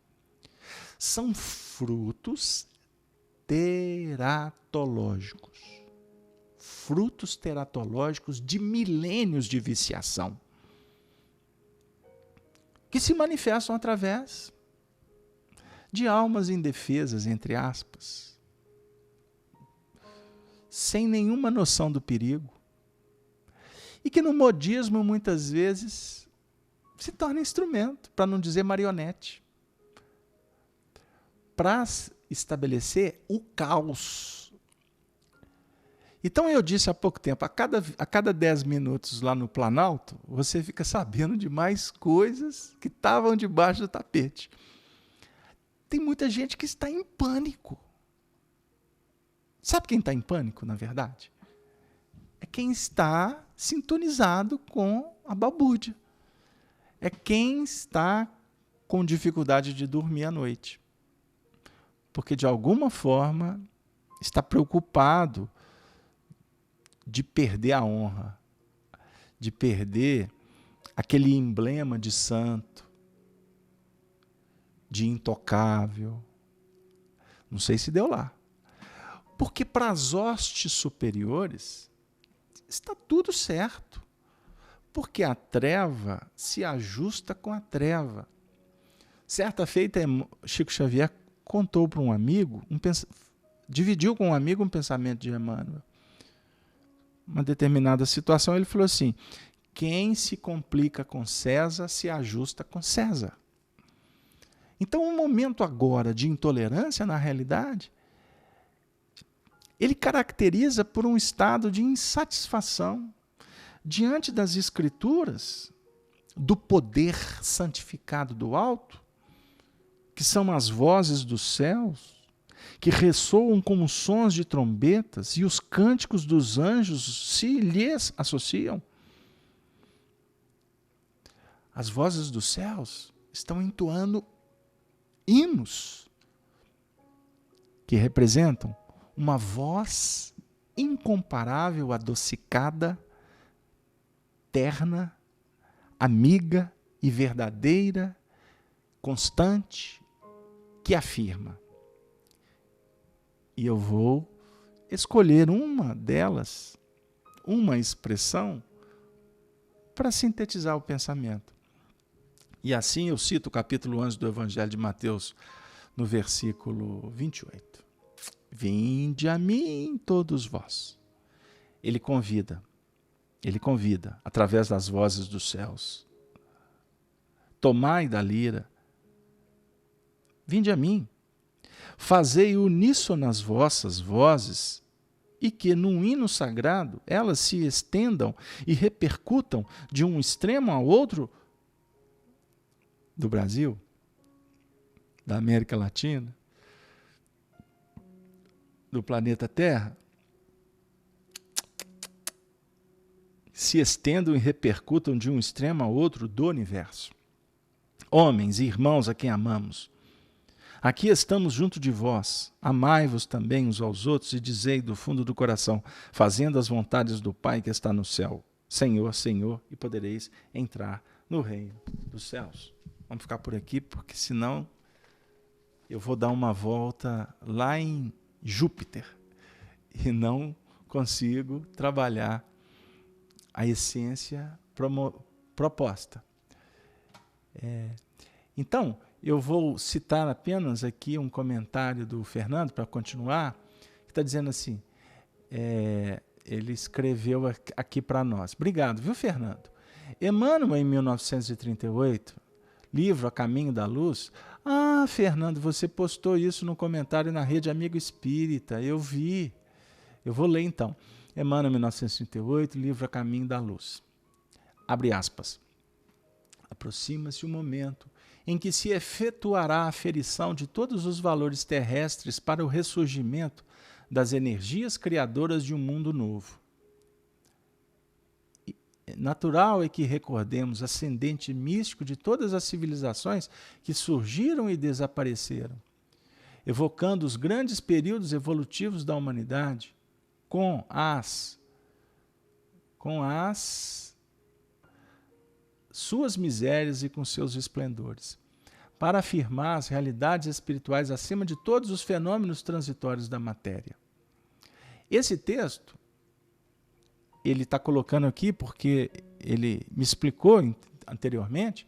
são frutos teratológicos. Frutos teratológicos de milênios de viciação, que se manifestam através de almas indefesas, entre aspas, sem nenhuma noção do perigo, e que no modismo muitas vezes se torna instrumento, para não dizer marionete, para estabelecer o caos. Então eu disse há pouco tempo, a cada 10 minutos lá no Planalto, você fica sabendo de mais coisas que estavam debaixo do tapete. Tem muita gente que está em pânico. Sabe quem está em pânico, na verdade? É quem está sintonizado com a balbúrdia. É quem está com dificuldade de dormir à noite. Porque, de alguma forma, está preocupado de perder a honra, de perder aquele emblema de santo, de intocável. Não sei se deu lá. Porque para as hostes superiores está tudo certo. Porque a treva se ajusta com a treva. Certa feita, Chico Xavier contou para um amigo, dividiu com um amigo um pensamento de Emmanuel. Uma determinada situação, ele falou assim: quem se complica com César se ajusta com César. Então, um momento agora de intolerância, na realidade, ele caracteriza por um estado de insatisfação diante das Escrituras, do poder santificado do alto, que são as vozes dos céus, que ressoam como sons de trombetas, e os cânticos dos anjos se lhes associam. As vozes dos céus estão entoando hinos que representam uma voz incomparável, adocicada, terna, amiga e verdadeira, constante, que afirma. E eu vou escolher uma delas, uma expressão, para sintetizar o pensamento. E assim eu cito o capítulo 11 do Evangelho de Mateus, no versículo 28. Vinde a mim todos vós. Ele convida, através das vozes dos céus. Tomai da lira. Vinde a mim. Fazei uníssono as vossas vozes, e que num hino sagrado elas se estendam e repercutam de um extremo ao outro do Brasil, da América Latina, do planeta Terra, se estendam e repercutam de um extremo ao outro do universo. Homens e irmãos a quem amamos, aqui estamos junto de vós, amai-vos também uns aos outros e dizei do fundo do coração, fazendo as vontades do Pai que está no céu, Senhor, Senhor, e podereis entrar no reino dos céus. Vamos ficar por aqui, porque senão eu vou dar uma volta lá em Júpiter e não consigo trabalhar a essência proposta. Então, eu vou citar apenas aqui um comentário do Fernando, para continuar, que está dizendo assim, ele escreveu aqui para nós. Obrigado, viu, Fernando? Emmanuel, em 1938, livro A Caminho da Luz. Ah, Fernando, você postou isso no comentário na Rede Amigo Espírita, eu vi. Eu vou ler então. Emmanuel, 1938, livro A Caminho da Luz. Abre aspas. Aproxima-se o momento em que se efetuará a aferição de todos os valores terrestres para o ressurgimento das energias criadoras de um mundo novo. Natural é que recordemos o ascendente místico de todas as civilizações que surgiram e desapareceram, evocando os grandes períodos evolutivos da humanidade, com as suas misérias e com seus esplendores, para afirmar as realidades espirituais acima de todos os fenômenos transitórios da matéria. Esse texto, ele está colocando aqui porque ele me explicou anteriormente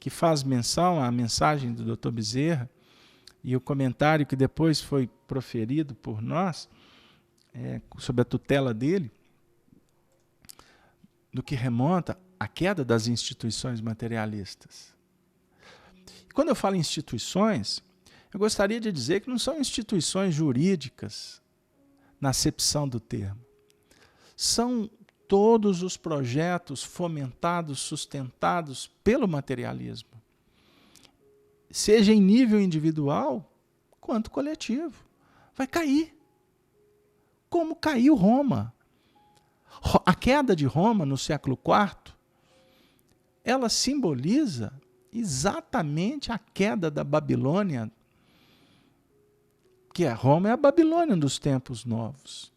que faz menção à mensagem do Dr. Bezerra e o comentário que depois foi proferido por nós, sob a tutela dele, do que remonta à queda das instituições materialistas. E quando eu falo em instituições, eu gostaria de dizer que não são instituições jurídicas, na acepção do termo. São todos os projetos fomentados, sustentados pelo materialismo, seja em nível individual quanto coletivo. Vai cair. Como caiu Roma. A queda de Roma no século IV, ela simboliza exatamente a queda da Babilônia, que Roma é a Babilônia dos tempos novos.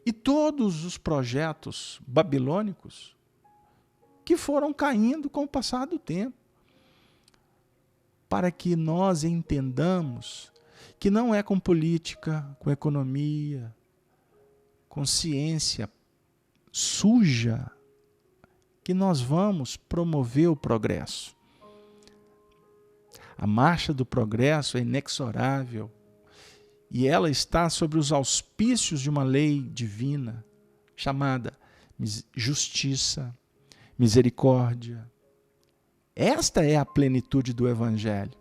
E todos os projetos babilônicos que foram caindo com o passar do tempo, para que nós entendamos que não é com política, com economia, com ciência suja que nós vamos promover o progresso. A marcha do progresso é inexorável e ela está sobre os auspícios de uma lei divina chamada justiça, misericórdia. Esta é a plenitude do Evangelho.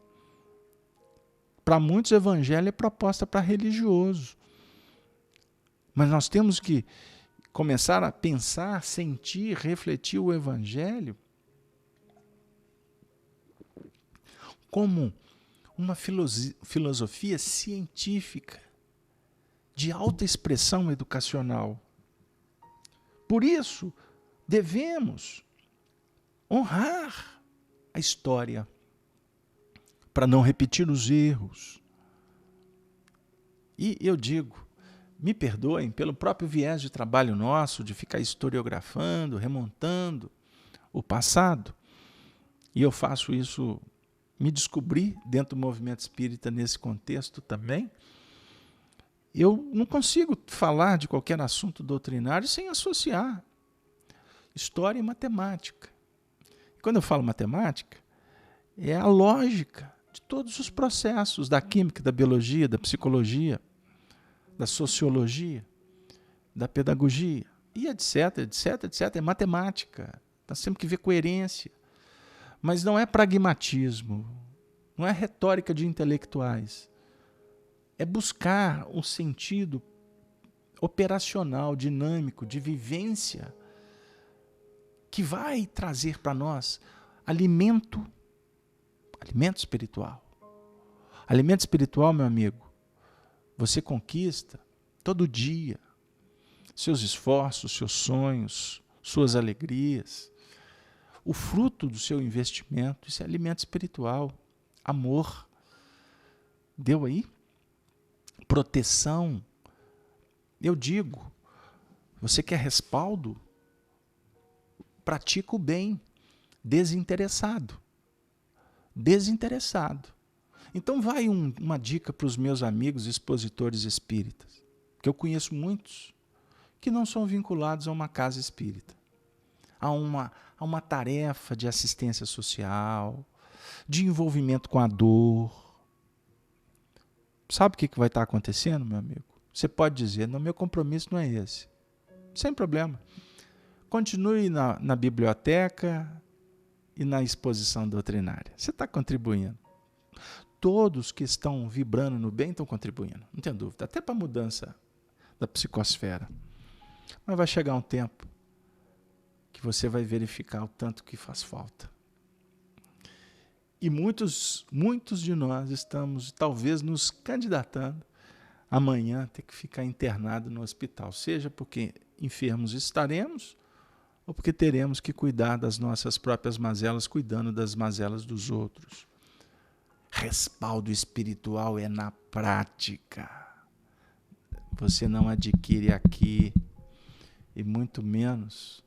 Para muitos, o Evangelho é proposta para religioso. Mas nós temos que começar a pensar, sentir, refletir o Evangelho como uma filosofia científica de alta expressão educacional. Por isso, devemos honrar a história para não repetir os erros. E eu digo, me perdoem pelo próprio viés de trabalho nosso, de ficar historiografando, remontando o passado. E eu faço isso, me descobri dentro do movimento espírita nesse contexto também. Eu não consigo falar de qualquer assunto doutrinário sem associar história e matemática. E quando eu falo matemática, é a lógica de todos os processos da química, da biologia, da psicologia, da sociologia, da pedagogia, e etc, etc, etc. É matemática. Nós temos que ver coerência. Mas não é pragmatismo, não é retórica de intelectuais. É buscar um sentido operacional, dinâmico, de vivência, que vai trazer para nós alimento espiritual. Alimento espiritual, meu amigo, você conquista todo dia. Seus esforços, seus sonhos, suas alegrias. O fruto do seu investimento, isso é alimento espiritual. Amor. Deu aí? Proteção. Eu digo, você quer respaldo? Pratica o bem, desinteressado. Desinteressado. Então vai uma dica para os meus amigos expositores espíritas, que eu conheço muitos, que não são vinculados a uma casa espírita, a uma tarefa de assistência social, de envolvimento com a dor. Sabe o que vai estar acontecendo, meu amigo? Você pode dizer, não, meu compromisso não é esse. Sem problema. Continue na biblioteca e na exposição doutrinária. Você está contribuindo. Todos que estão vibrando no bem estão contribuindo, não tem dúvida. Até para a mudança da psicosfera. Mas vai chegar um tempo que você vai verificar o tanto que faz falta. E muitos de nós estamos, talvez, nos candidatando amanhã a ter que ficar internado no hospital. Seja porque enfermos estaremos, ou porque teremos que cuidar das nossas próprias mazelas, cuidando das mazelas dos outros. Respaldo espiritual é na prática. Você não adquire aqui, e muito menos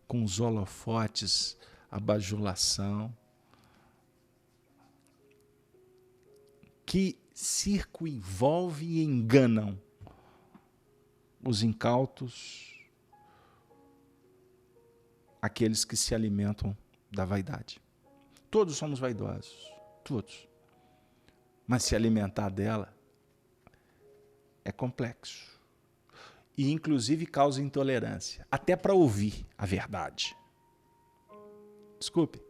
com os holofotes, a bajulação, que circunvolve e enganam os incautos, aqueles que se alimentam da vaidade. Todos somos vaidosos, todos. Mas se alimentar dela é complexo. E inclusive causa intolerância, até para ouvir a verdade. Desculpe,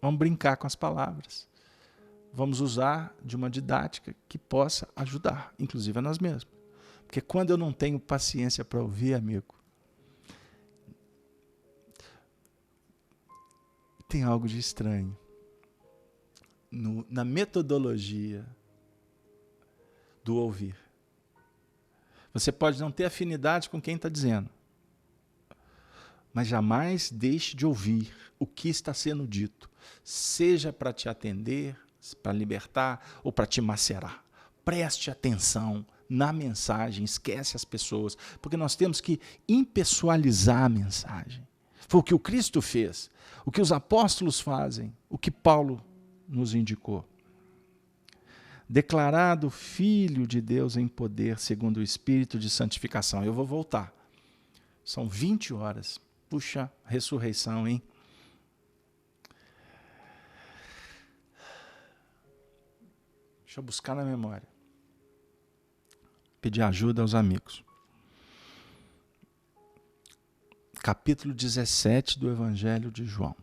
vamos brincar com as palavras. Vamos usar de uma didática que possa ajudar, inclusive a nós mesmos. Porque quando eu não tenho paciência para ouvir, amigo, tem algo de estranho. Na metodologia do ouvir. Você pode não ter afinidade com quem está dizendo, mas jamais deixe de ouvir o que está sendo dito, seja para te atender, para libertar ou para te macerar. Preste atenção na mensagem, esquece as pessoas, porque nós temos que impessoalizar a mensagem. Foi o que o Cristo fez, o que os apóstolos fazem, o que Paulo nos indicou. Declarado Filho de Deus em poder, segundo o Espírito de santificação. Eu vou voltar. São 20 horas. Puxa, ressurreição, hein? Deixa eu buscar na memória. Pedir ajuda aos amigos. Capítulo 17 do Evangelho de João.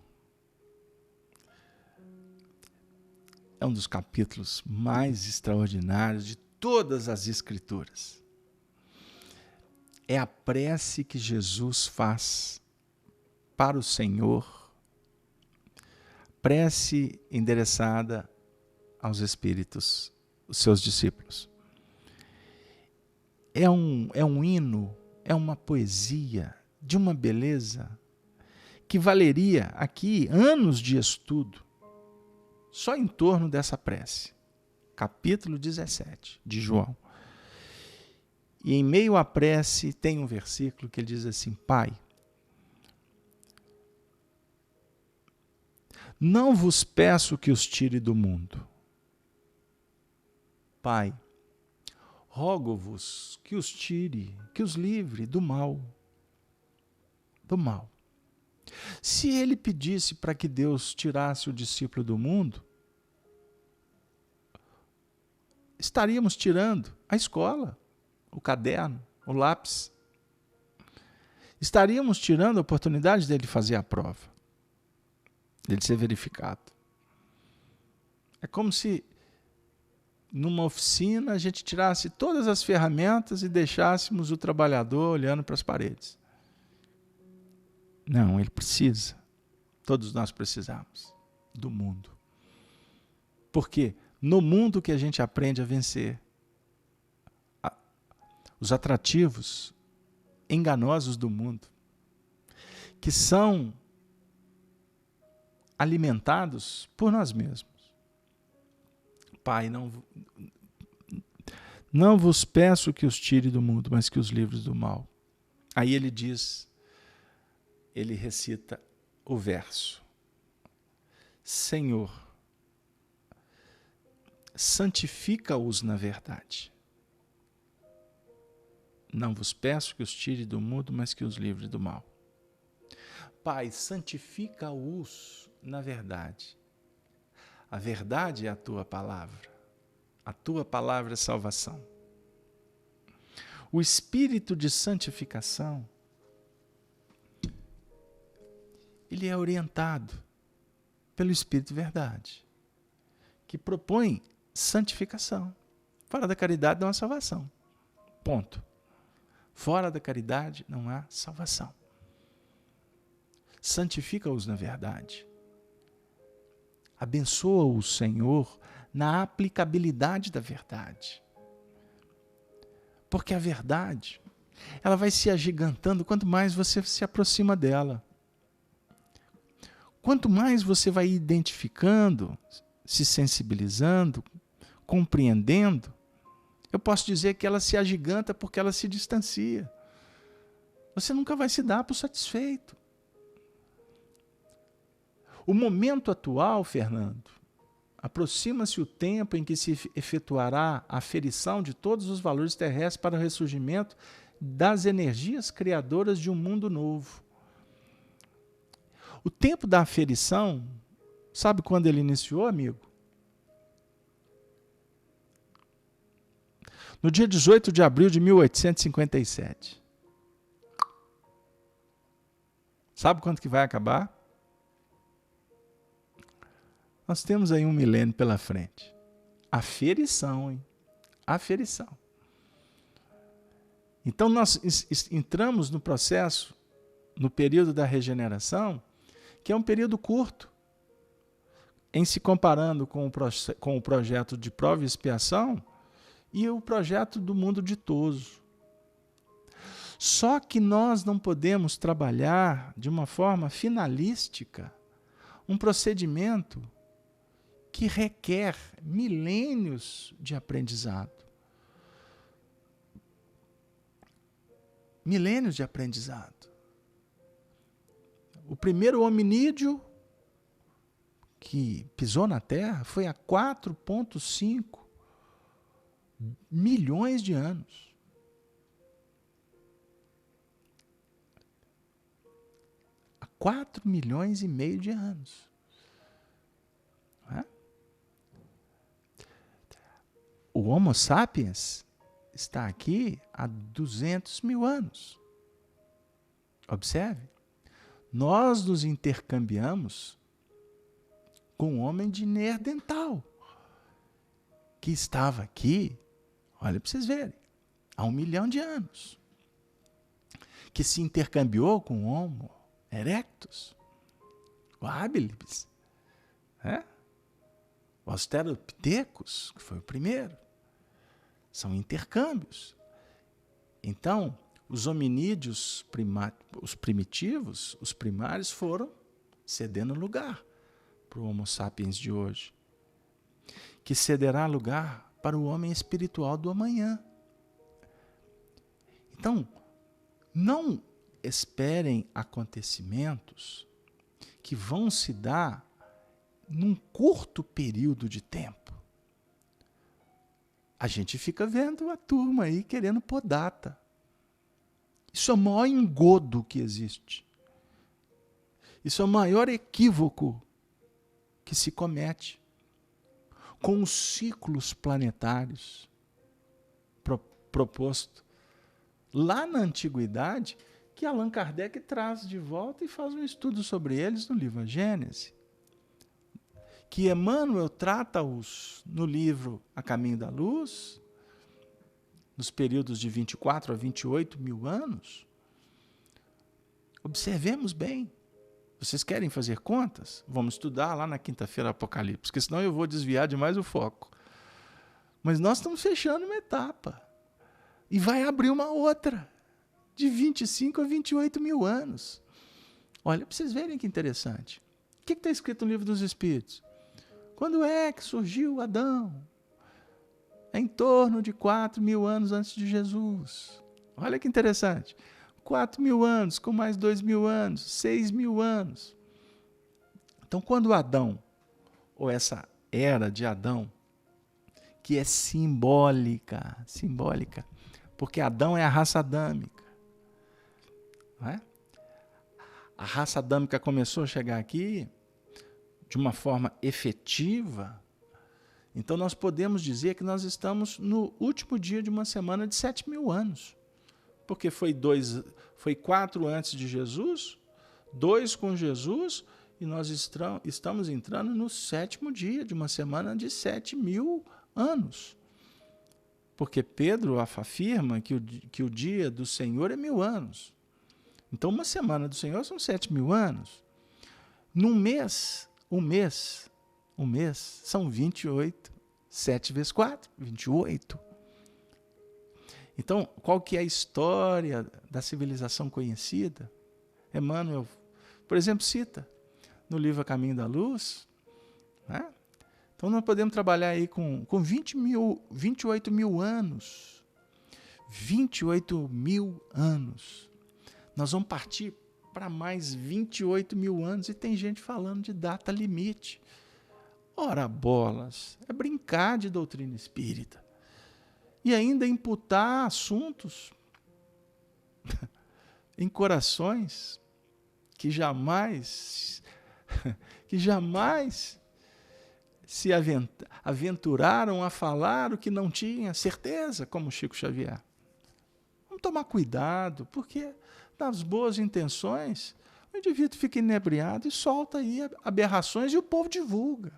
É um dos capítulos mais extraordinários de todas as Escrituras. É a prece que Jesus faz para o Senhor, prece endereçada aos Espíritos, os seus discípulos. É um hino, é uma poesia de uma beleza que valeria aqui anos de estudo só em torno dessa prece. Capítulo 17 de João. E em meio à prece tem um versículo que ele diz assim: Pai, não vos peço que os tire do mundo. Pai, rogo-vos que os tire, que os livre do mal. Do mal. Se ele pedisse para que Deus tirasse o discípulo do mundo, estaríamos tirando a escola, o caderno, o lápis. Estaríamos tirando a oportunidade dele fazer a prova, dele ser verificado. É como se numa oficina a gente tirasse todas as ferramentas e deixássemos o trabalhador olhando para as paredes. Não, ele precisa. Todos nós precisamos do mundo. Por quê? No mundo que a gente aprende a vencer os atrativos enganosos do mundo, que são alimentados por nós mesmos. Pai, não vos peço que os tire do mundo, mas que os livre do mal. Aí ele diz, ele recita o verso: Senhor, santifica-os na verdade. Não vos peço que os tire do mundo, mas que os livre do mal. Pai, santifica-os na verdade. A verdade é a tua palavra. A tua palavra é salvação. O espírito de santificação, ele é orientado pelo Espírito de Verdade, que propõe santificação. Fora da caridade não há salvação. Ponto. Fora da caridade não há salvação. Santifica-os na verdade. Abençoa-os, Senhor, na aplicabilidade da verdade. Porque a verdade, ela vai se agigantando quanto mais você se aproxima dela. Quanto mais você vai identificando, se sensibilizando, compreendendo, eu posso dizer que ela se agiganta porque ela se distancia. Você nunca vai se dar por satisfeito. O momento atual, Fernando, aproxima-se o tempo em que se efetuará a aferição de todos os valores terrestres para o ressurgimento das energias criadoras de um mundo novo. O tempo da aferição, sabe quando ele iniciou, amigo? No dia 18 de abril de 1857. Sabe quando que vai acabar? Nós temos aí 1 milênio pela frente. Aferição, hein? Aferição. Então nós entramos no processo, no período da regeneração, que é um período curto, em se comparando com o projeto de prova e expiação e o projeto do mundo ditoso. Só que nós não podemos trabalhar de uma forma finalística um procedimento que requer milênios de aprendizado. Milênios de aprendizado. O primeiro hominídeo que pisou na Terra foi há 4,5 milhões de anos. Há 4,5 milhões de anos. O Homo sapiens está aqui há 200 mil anos. Observe. Nós nos intercambiamos com um homem de Neandertal, que estava aqui, olha para vocês verem, há 1 milhão de anos, que se intercambiou com o Homo erectus, o habilis, o Australopithecus, que foi o primeiro. São intercâmbios. Então, os hominídeos os primitivos, os primários, foram cedendo lugar para o Homo sapiens de hoje, que cederá lugar para o homem espiritual do amanhã. Então, não esperem acontecimentos que vão se dar num curto período de tempo. A gente fica vendo a turma aí querendo pôr data. Isso é o maior engodo que existe. Isso é o maior equívoco que se comete com os ciclos planetários proposto lá na antiguidade, que Allan Kardec traz de volta e faz um estudo sobre eles no livro A Gênese, que Emmanuel trata-os no livro A Caminho da Luz, nos períodos de 24 a 28 mil anos. Observemos bem. Vocês querem fazer contas? Vamos estudar lá na quinta-feira Apocalipse, porque senão eu vou desviar demais o foco. Mas nós estamos fechando uma etapa. E vai abrir uma outra, de 25 a 28 mil anos. Olha, para vocês verem que interessante. O que está escrito no Livro dos Espíritos? Quando é que surgiu Adão? É em torno de 4 mil anos antes de Jesus. Olha que interessante. 4 mil anos, com mais 2 mil anos, 6 mil anos. Então, quando Adão, ou essa era de Adão, que é simbólica, porque Adão é a raça adâmica. Não é? A raça adâmica começou a chegar aqui de uma forma efetiva. Então, nós podemos dizer que nós estamos no último dia de uma semana de 7 mil anos. Porque foi 4 antes de Jesus, 2 com Jesus, e nós estamos entrando no 7º dia de uma semana de 7 mil anos. Porque Pedro afirma que o dia do Senhor é 1000 anos. Então, uma semana do Senhor são 7 mil anos. Num mês, um mês são 28. 7 vezes 4, 28. Então, qual que é a história da civilização conhecida? Emmanuel, por exemplo, cita no livro A Caminho da Luz. Né? Então, nós podemos trabalhar aí com 28 mil anos. 28 mil anos. Nós vamos partir para mais 28 mil anos e tem gente falando de data limite. Ora bolas, é brincar de doutrina espírita. E ainda imputar assuntos em corações que jamais se aventuraram a falar o que não tinha certeza, como Chico Xavier. Vamos tomar cuidado, porque nas boas intenções o indivíduo fica inebriado e solta aí aberrações e o povo divulga.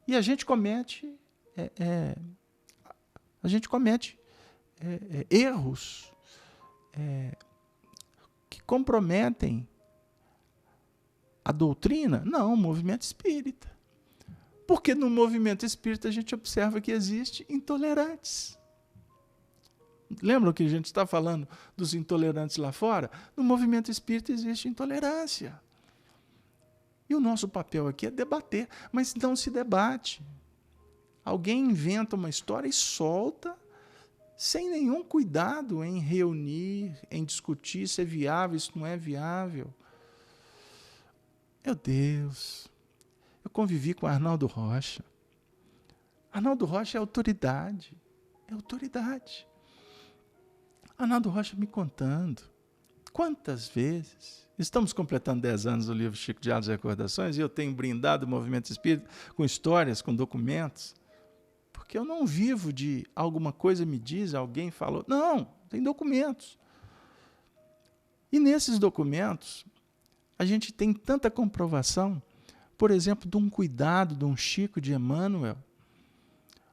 E a gente comete erros que comprometem a doutrina, não, o movimento espírita. Porque no movimento espírita a gente observa que existem intolerantes. Lembram que a gente está falando dos intolerantes lá fora? No movimento espírita existe intolerância. E o nosso papel aqui é debater, mas não se debate. Alguém inventa uma história e solta, sem nenhum cuidado em reunir, em discutir se é viável, se não é viável. Meu Deus, eu convivi com Arnaldo Rocha. Arnaldo Rocha é autoridade. É autoridade. Arnaldo Rocha me contando. Quantas vezes? Estamos completando 10 anos do livro Chico de Atos e Recordações e eu tenho brindado o movimento espírita com histórias, com documentos. Porque eu não vivo de alguma coisa me diz, alguém falou. Não, tem documentos. E nesses documentos, a gente tem tanta comprovação, por exemplo, de um cuidado de um Chico de Emmanuel.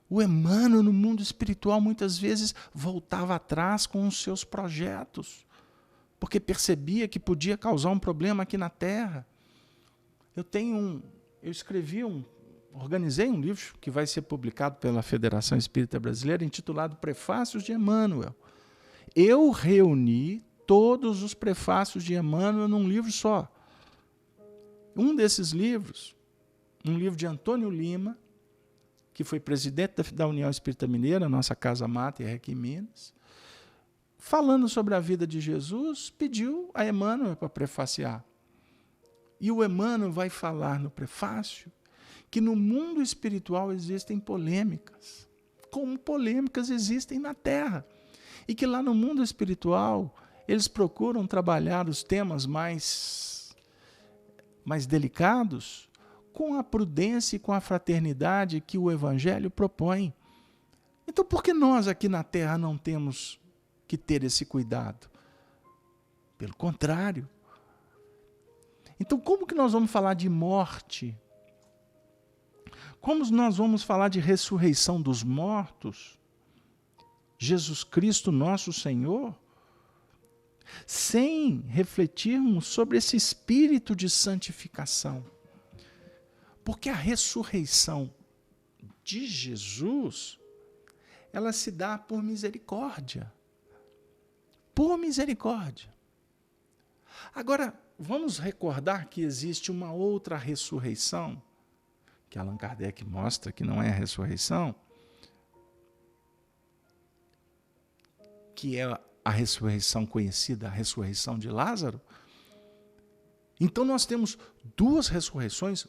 O Emmanuel, no mundo espiritual, muitas vezes voltava atrás com os seus projetos, porque percebia que podia causar um problema aqui na Terra. Organizei um livro que vai ser publicado pela Federação Espírita Brasileira, intitulado Prefácios de Emmanuel. Eu reuni todos os prefácios de Emmanuel num livro só. Um desses livros, um livro de Antônio Lima, que foi presidente da União Espírita Mineira, nossa casa máter aqui em Minas, falando sobre a vida de Jesus, pediu a Emmanuel para prefaciar. E o Emmanuel vai falar no prefácio que no mundo espiritual existem polêmicas, como polêmicas existem na Terra. E que lá no mundo espiritual eles procuram trabalhar os temas mais delicados com a prudência e com a fraternidade que o Evangelho propõe. Então, por que nós aqui na Terra não temos que ter esse cuidado? Pelo contrário. Então, como que nós vamos falar de morte? Como nós vamos falar de ressurreição dos mortos? Jesus Cristo, nosso Senhor? Sem refletirmos sobre esse espírito de santificação. Porque a ressurreição de Jesus, ela se dá por misericórdia. Por misericórdia. Agora, vamos recordar que existe uma outra ressurreição, que Allan Kardec mostra que não é a ressurreição, que é a ressurreição conhecida, a ressurreição de Lázaro. Então nós temos duas ressurreições,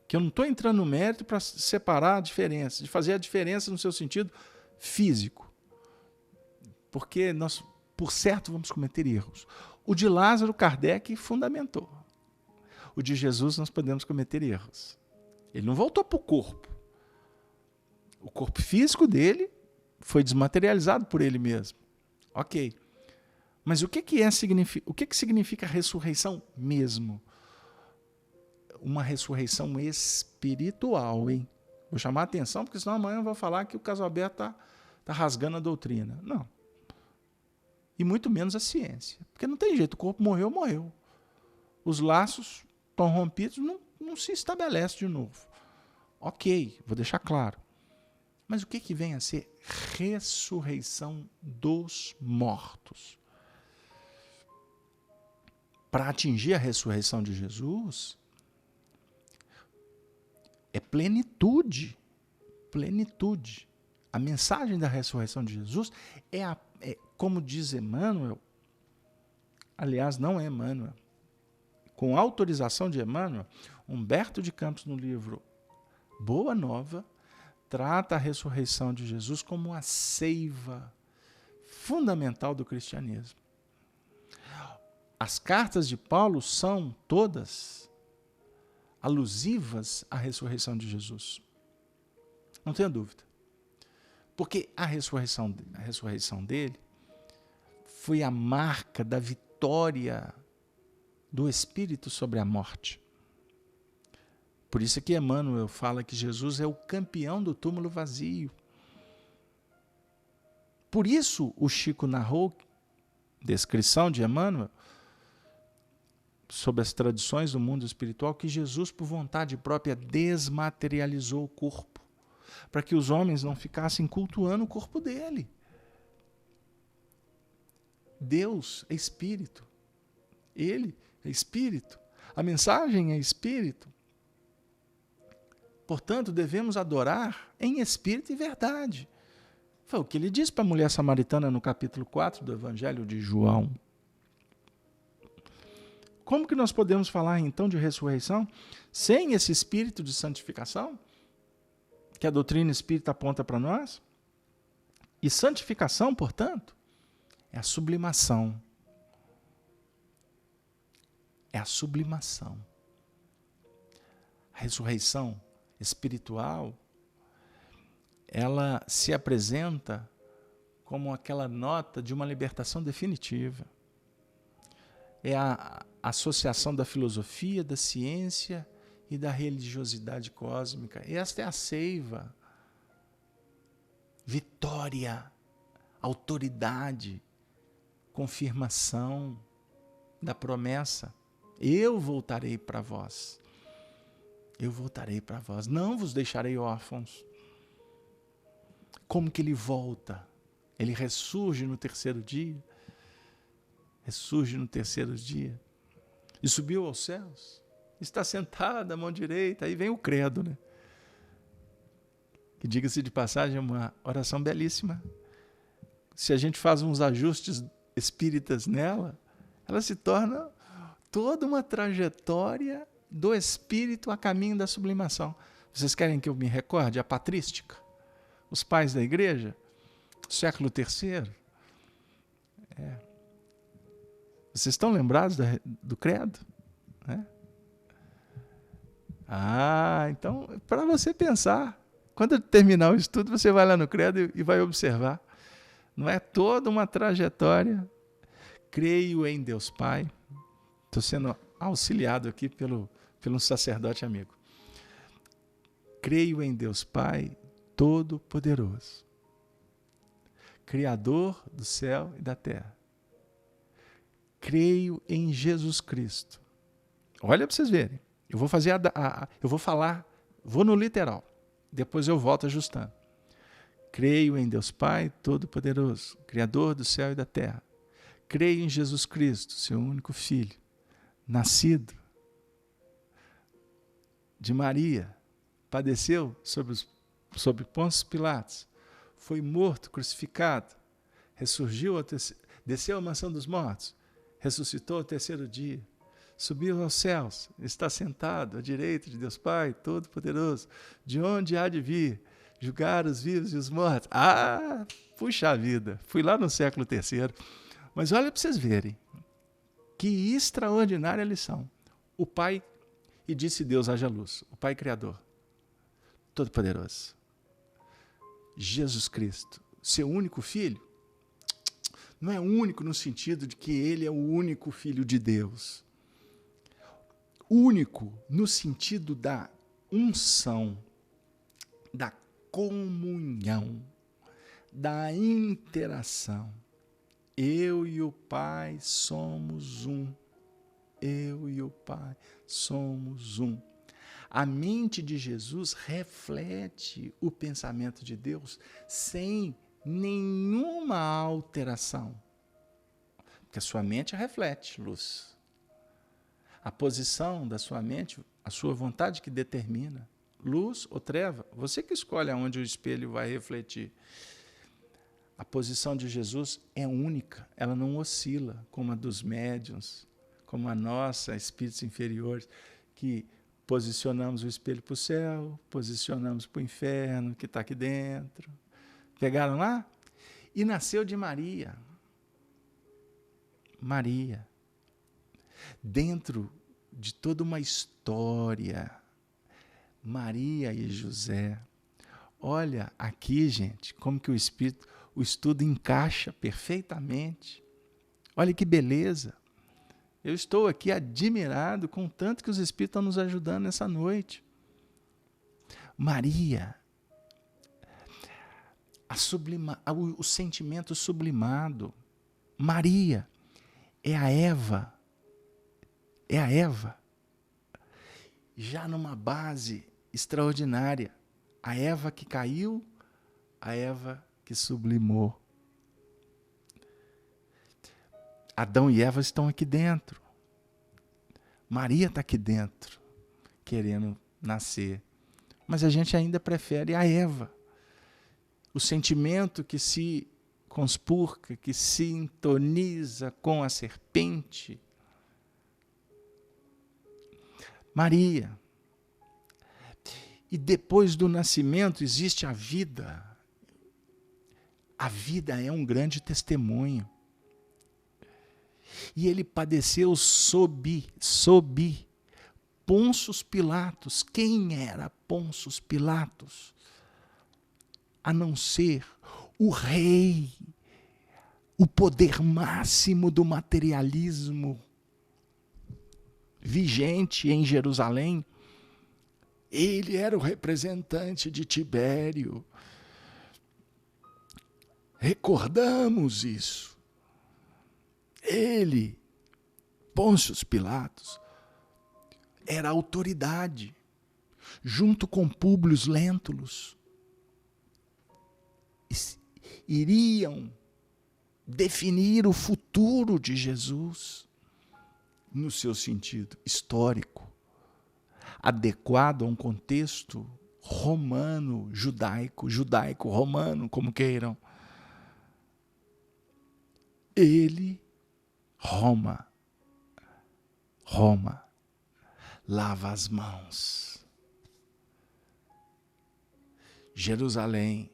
que eu não estou entrando no mérito para separar a diferença, de fazer a diferença no seu sentido físico. Porque nós, por certo, vamos cometer erros. O de Lázaro, Kardec fundamentou. O de Jesus nós podemos cometer erros. Ele não voltou para o corpo. O corpo físico dele foi desmaterializado por ele mesmo. Ok. Mas o que significa ressurreição mesmo? Uma ressurreição espiritual, hein? Vou chamar a atenção, porque senão amanhã eu vou falar que o Casalberto está rasgando a doutrina. Não. E muito menos a ciência. Porque não tem jeito, o corpo morreu, morreu. Os laços estão rompidos, não se estabelece de novo. Ok, vou deixar claro. Mas o que vem a ser ressurreição dos mortos? Para atingir a ressurreição de Jesus, é plenitude. Plenitude. A mensagem da ressurreição de Jesus é como diz Emmanuel, aliás, não é Emmanuel, com autorização de Emmanuel, Humberto de Campos, no livro Boa Nova, trata a ressurreição de Jesus como a seiva fundamental do cristianismo. As cartas de Paulo são todas alusivas à ressurreição de Jesus. Não tenha dúvida. Porque a ressurreição dele foi a marca da vitória do Espírito sobre a morte. Por isso que Emmanuel fala que Jesus é o campeão do túmulo vazio. Por isso o Chico narrou, descrição de Emmanuel, sobre as tradições do mundo espiritual, que Jesus, por vontade própria, desmaterializou o corpo, para que os homens não ficassem cultuando o corpo dele. Deus é espírito. Ele é espírito. A mensagem é espírito. Portanto, devemos adorar em espírito e verdade. Foi o que ele disse para a mulher samaritana no capítulo 4 do Evangelho de João. Como que nós podemos falar então de ressurreição sem esse espírito de santificação que a doutrina espírita aponta para nós? E santificação, portanto, é a sublimação. É a sublimação. A ressurreição espiritual, ela se apresenta como aquela nota de uma libertação definitiva. É a associação da filosofia, da ciência e da religiosidade cósmica. Esta é a seiva. Vitória, autoridade, confirmação da promessa. Eu voltarei para vós. Eu voltarei para vós. Não vos deixarei órfãos. Como que ele volta? Ele ressurge no terceiro dia. Ressurge no terceiro dia. E subiu aos céus. Está sentado à mão direita. Aí vem o credo, né? Que, diga-se de passagem, é uma oração belíssima. Se a gente faz uns ajustes espíritas nela, ela se torna toda uma trajetória do espírito a caminho da sublimação. Vocês querem que eu me recorde? A patrística. Os pais da igreja, século III. Vocês estão lembrados do credo? Né? Então, para você pensar. Quando terminar o estudo, você vai lá no credo e vai observar. Não é toda uma trajetória. Creio em Deus Pai. Estou sendo auxiliado aqui pelo sacerdote amigo. Creio em Deus Pai Todo-Poderoso, Criador do céu e da terra. Creio em Jesus Cristo. Olha para vocês verem. Eu vou fazer eu vou falar, vou no literal. Depois eu volto ajustando. Creio em Deus Pai Todo-Poderoso, Criador do céu e da terra. Creio em Jesus Cristo, seu único Filho, nascido de Maria, padeceu sobre Pôncio Pilatos, foi morto, crucificado, ressurgiu, desceu à mansão dos mortos, ressuscitou ao terceiro dia, subiu aos céus, está sentado à direita de Deus Pai Todo-Poderoso, de onde há de vir julgar os vivos e os mortos. Puxa vida, fui lá no século III. Mas olha para vocês verem, que extraordinária lição. O Pai, e disse Deus, haja luz, o Pai Criador, Todo-Poderoso, Jesus Cristo, seu único Filho, não é único no sentido de que ele é o único Filho de Deus. Único no sentido da unção, da comunhão, da interação. Eu e o Pai somos um. Eu e o Pai somos um. A mente de Jesus reflete o pensamento de Deus sem nenhuma alteração. Porque a sua mente reflete luz. A posição da sua mente, a sua vontade que determina. Luz ou treva, você que escolhe aonde o espelho vai refletir. A posição de Jesus é única, ela não oscila, como a dos médiuns, como a nossa, espíritos inferiores, que posicionamos o espelho para o céu, posicionamos para o inferno, que está aqui dentro. Pegaram lá? E nasceu de Maria. Maria. Dentro de toda uma história, Maria e José. Olha aqui, gente, como que o estudo encaixa perfeitamente. Olha que beleza. Eu estou aqui admirado com o tanto que os Espíritos estão nos ajudando nessa noite. Maria, o sentimento sublimado. Maria é a Eva. É a Eva. Já numa base extraordinária. A Eva que caiu, a Eva que sublimou. Adão e Eva estão aqui dentro. Maria está aqui dentro, querendo nascer. Mas a gente ainda prefere a Eva. O sentimento que se conspurca, que sintoniza com a serpente. Maria. E depois do nascimento existe a vida. A vida é um grande testemunho. E ele padeceu sob Pôncio Pilatos. Quem era Pôncio Pilatos? A não ser o rei, o poder máximo do materialismo vigente em Jerusalém. Ele era o representante de Tibério. Recordamos isso. Ele, Pôncio Pilatos, era a autoridade, junto com Públio Lentulus. Iriam definir o futuro de Jesus no seu sentido histórico, adequado a um contexto romano, judaico, romano, como queiram. Ele, Roma, lava as mãos. Jerusalém,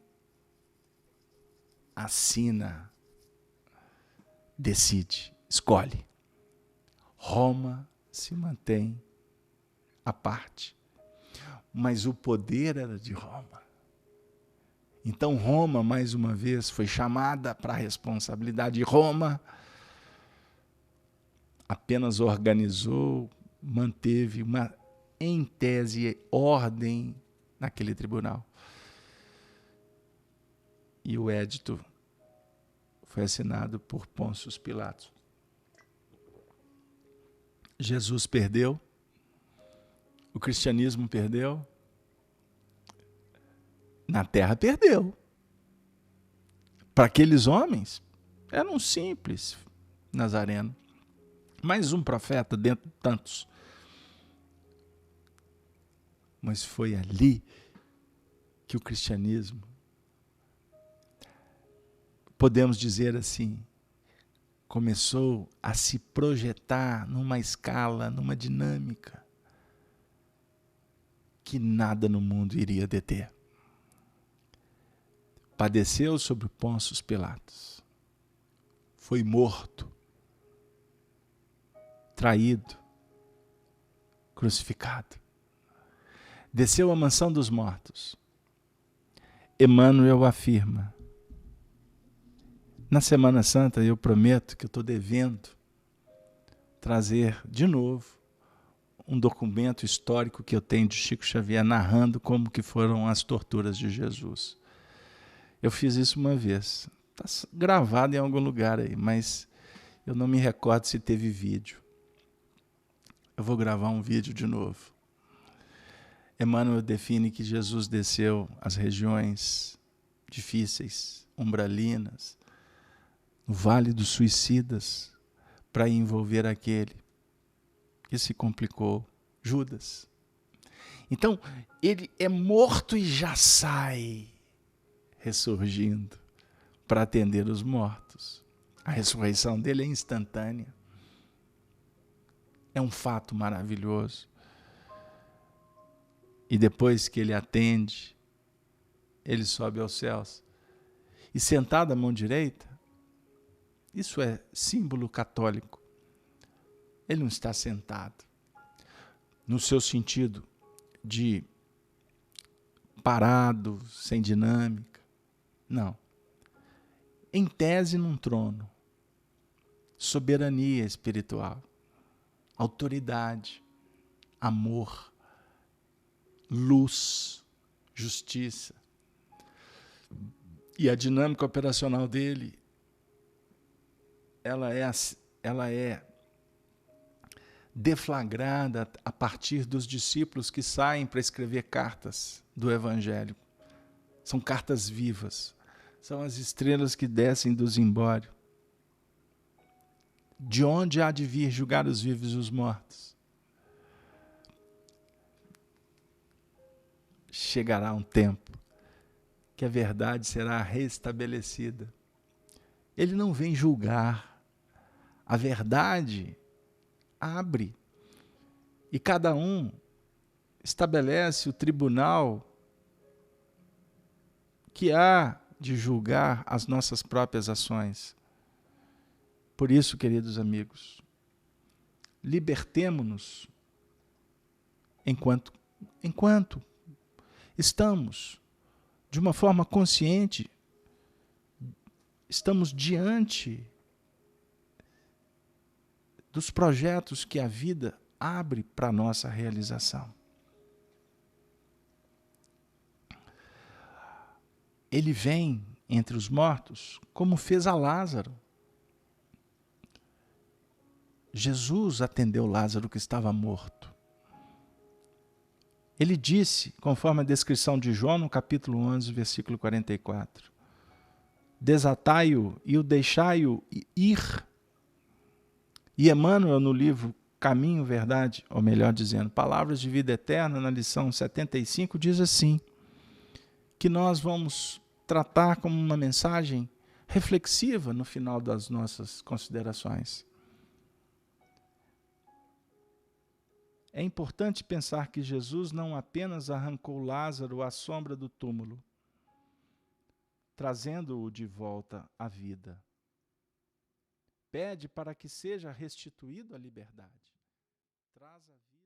assina, decide, escolhe. Roma se mantém à parte, mas o poder era de Roma. Então Roma, mais uma vez, foi chamada para a responsabilidade. Roma apenas organizou, manteve uma, em tese, ordem naquele tribunal. E o édito foi assinado por Pôncio Pilatos. Jesus perdeu, o cristianismo perdeu, na terra perdeu. Para aqueles homens, era um simples nazareno, mais um profeta dentre tantos. Mas foi ali que o cristianismo, podemos dizer assim, começou a se projetar numa escala, numa dinâmica que nada no mundo iria deter. Padeceu sobre Pôncio Pilatos, foi morto, traído, crucificado. Desceu à mansão dos mortos. Emmanuel afirma. Na Semana Santa eu prometo que eu estou devendo trazer de novo um documento histórico que eu tenho de Chico Xavier narrando como que foram as torturas de Jesus. Eu fiz isso uma vez. Está gravado em algum lugar aí, mas eu não me recordo se teve vídeo. Eu vou gravar um vídeo de novo. Emmanuel define que Jesus desceu às regiões difíceis, umbralinas, no Vale dos Suicidas, para envolver aquele que se complicou, Judas. Então, ele é morto e já sai ressurgindo para atender os mortos. A ressurreição dele é instantânea. É um fato maravilhoso. E depois que ele atende, ele sobe aos céus. E sentado à mão direita, isso é símbolo católico. Ele não está sentado no seu sentido de parado, sem dinâmica. Não. Em tese, num trono. Soberania espiritual. Autoridade. Amor. Luz. Justiça. E a dinâmica operacional dele, ela é deflagrada a partir dos discípulos que saem para escrever cartas do Evangelho. São cartas vivas. São as estrelas que descem do zimbório. De onde há de vir julgar os vivos e os mortos? Chegará um tempo que a verdade será restabelecida. Ele não vem julgar. A verdade abre. E cada um estabelece o tribunal que há de julgar as nossas próprias ações. Por isso, queridos amigos, libertemo-nos enquanto estamos, de uma forma consciente, estamos diante dos projetos que a vida abre para a nossa realização. Ele vem entre os mortos, como fez a Lázaro. Jesus atendeu Lázaro que estava morto. Ele disse, conforme a descrição de João, no capítulo 11, versículo 44, desatai-o e o deixai-o ir. E Emmanuel, no livro Caminho, Verdade, ou melhor dizendo, Palavras de Vida Eterna, na lição 75, diz assim, que nós vamos tratar como uma mensagem reflexiva no final das nossas considerações. É importante pensar que Jesus não apenas arrancou Lázaro à sombra do túmulo, trazendo-o de volta à vida. Pede para que seja restituído à liberdade. Traz a vida.